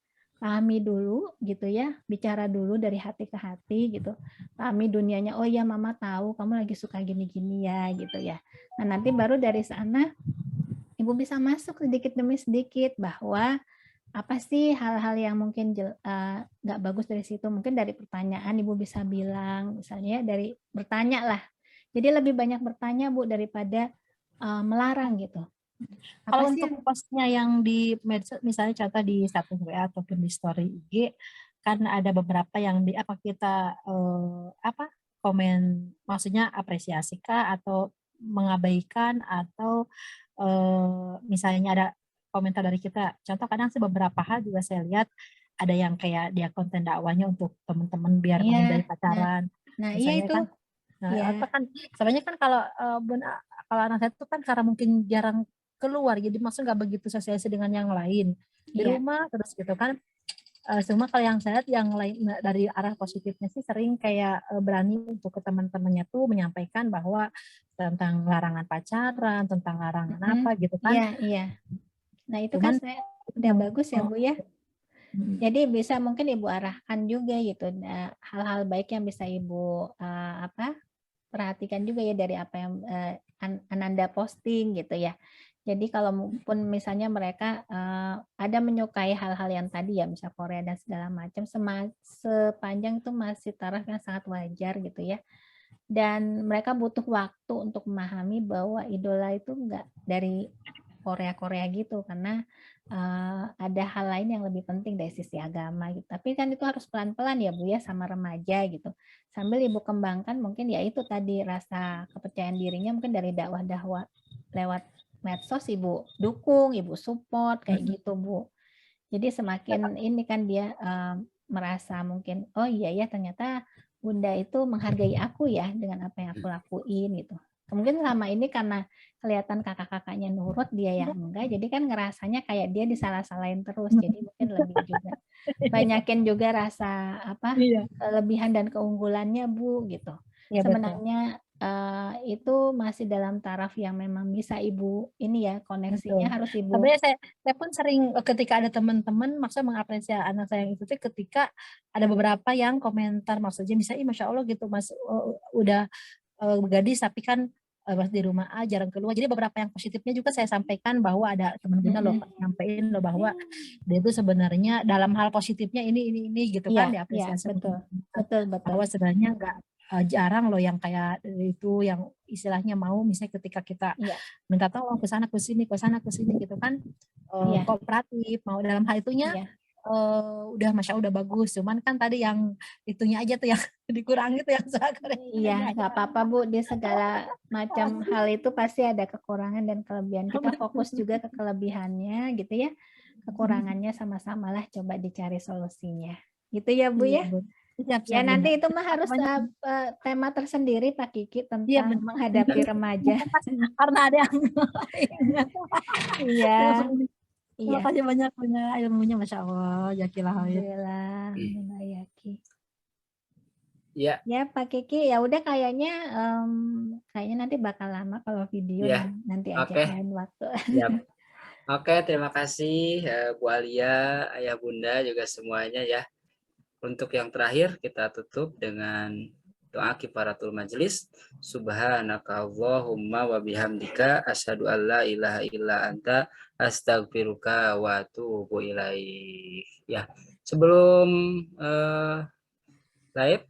Pahami dulu gitu ya, bicara dulu dari hati ke hati gitu. Pahami dunianya, oh ya Mama tahu kamu lagi suka gini-gini ya gitu ya. Nah nanti baru dari sana Ibu bisa masuk sedikit demi sedikit bahwa apa sih hal-hal yang mungkin nggak bagus dari situ. Mungkin dari pertanyaan Ibu bisa bilang, misalnya dari bertanya lah. Jadi lebih banyak bertanya Bu daripada melarang gitu. Kalau untuk postnya yang di medsos, misalnya contoh di status WA ataupun di story IG, kan ada beberapa yang kita komen, maksudnya apresiasi kah atau mengabaikan atau misalnya ada komentar dari kita. Contoh kadang sih beberapa hal juga saya lihat ada yang kayak dia konten dakwahnya untuk teman-teman biar menghindari pacaran. Nah iya itu. Kan, apa kan sebenarnya kan kalau anak saya itu kan karena mungkin jarang keluar, jadi maksudnya nggak begitu sosialisasi dengan yang lain di rumah terus gitu kan. Cuma kalau yang saya lihat yang lain dari arah positifnya sih sering kayak berani untuk ke teman-temannya tuh menyampaikan bahwa tentang larangan pacaran, tentang larangan apa gitu kan. Iya. Nah itu cuman, kan Udah bagus ya Bu ya. Mm. Jadi bisa mungkin Ibu arahkan juga gitu hal-hal baik yang bisa Ibu perhatikan juga ya dari apa yang Ananda posting gitu ya. Jadi kalaupun misalnya mereka ada menyukai hal-hal yang tadi ya, misal Korea dan segala macam, sepanjang itu masih taraf yang sangat wajar gitu ya. Dan mereka butuh waktu untuk memahami bahwa idola itu enggak dari Korea-Korea gitu, karena ada hal lain yang lebih penting dari sisi agama gitu. Tapi kan itu harus pelan-pelan ya Bu ya, sama remaja gitu. Sambil Ibu kembangkan mungkin ya itu tadi rasa kepercayaan dirinya mungkin dari dakwah-dakwah lewat medsos Ibu dukung, Ibu support kayak gitu Bu. Jadi semakin ini kan dia merasa mungkin oh iya ya ternyata Bunda itu menghargai aku ya dengan apa yang aku lakuin gitu. Mungkin selama ini karena kelihatan kakak-kakaknya nurut dia yang enggak, jadi kan ngerasanya kayak dia disalah-salahin terus. Jadi mungkin lebih juga banyakin juga rasa Iya. kelebihan dan keunggulannya Bu gitu. Iya, betul. Sebenarnya itu masih dalam taraf yang memang bisa Ibu ini ya koneksinya Betul. harus Ibu. Sebenarnya saya pun sering ketika ada teman-teman maksudnya mengapresiasi anak saya yang itu tuh ketika ada beberapa yang komentar maksudnya bisa Masya Allah gitu Mas udah gadis tapi kan Mas di rumah jarang keluar. Jadi beberapa yang positifnya juga saya sampaikan bahwa ada teman Bunda loh nyampein loh bahwa dia itu sebenarnya dalam hal positifnya ini gitu kan Iya, diapresiasi. betul. Bahwa sebenarnya enggak jarang loh yang kayak itu yang istilahnya mau misalnya ketika kita minta tolong ke sana ke sini gitu kan kooperatif mau dalam hal itunya udah Masya Allah udah bagus, cuman kan tadi yang itunya aja tuh yang dikurangi tuh yang iya nggak apa-apa Bu, di segala macam hal itu pasti ada kekurangan dan kelebihan, kita fokus juga ke kelebihannya gitu ya, kekurangannya sama-samalah coba dicari solusinya gitu ya Bu ya. Ya nanti itu mah harus tema tersendiri Pak Kiki tentang menghadapi remaja. Karena ada yang iya. Terima kasih banyak punya ilmunya Masya Allah. Alhamdulillah ya Ki. Ya. Ya Pak Kiki ya udah kayaknya nanti bakal lama kalau video nanti aja lain waktu. Oke, terima kasih Bu Alia, Ayah Bunda juga semuanya ya. Untuk yang terakhir kita tutup dengan doa kifaratul majelis. Subhanaka Allahumma wa bihamdika asyhadu an la ilaha illa anta astaghfiruka wa atubu ilaik. Ya, sebelum live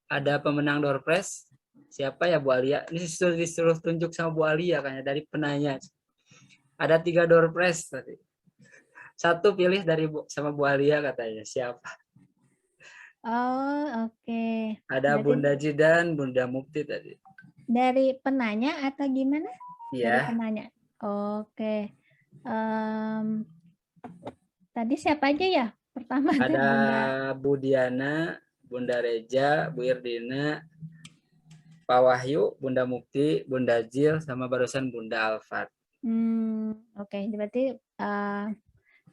ada pemenang door prize. Siapa ya Bu Alia? Ini disuruh tunjuk sama Bu Alia kayaknya dari penanya. Ada 3 door prize tadi. 1 pilih dari sama Bu Alia katanya. Siapa? Oh, oke. Ada berarti Bunda Jidan, Bunda Mukti tadi. Dari penanya atau gimana? Iya. Dari penanya. Oke. Tadi siapa aja ya? Pertama ada Bunda Bu Diana, Bunda Reja, Bu Irdina, Pak Wahyu, Bunda Mukti, Bunda Jil, sama barusan Bunda Alfat. Oke. Berarti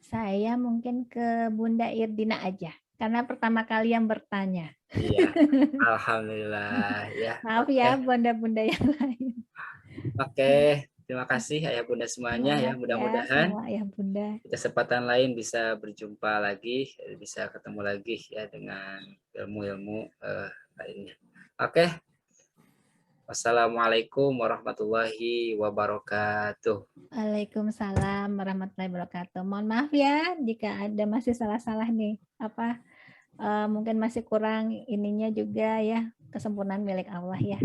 saya mungkin ke Bunda Irdina aja. Karena pertama kali yang bertanya. Iya, alhamdulillah ya. Maaf ya bunda-bunda yang lain. Oke, terima kasih ayah bunda semuanya ya. Mudah-mudahan kesempatan lain bisa berjumpa lagi, bisa ketemu lagi ya dengan ilmu-ilmu lainnya. Oke. Wassalamualaikum warahmatullahi wabarakatuh. Waalaikumsalam warahmatullahi wabarakatuh. Mohon maaf ya jika ada masih salah-salah nih mungkin masih kurang ininya juga ya, kesempurnaan milik Allah ya.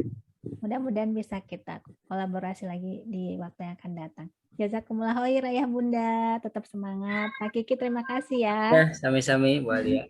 Mudah-mudahan bisa kita kolaborasi lagi di waktu yang akan datang. Jazakumullah khair ya Bunda, tetap semangat. Pak Kiki terima kasih ya. Ya, sami-sami Bu Alia.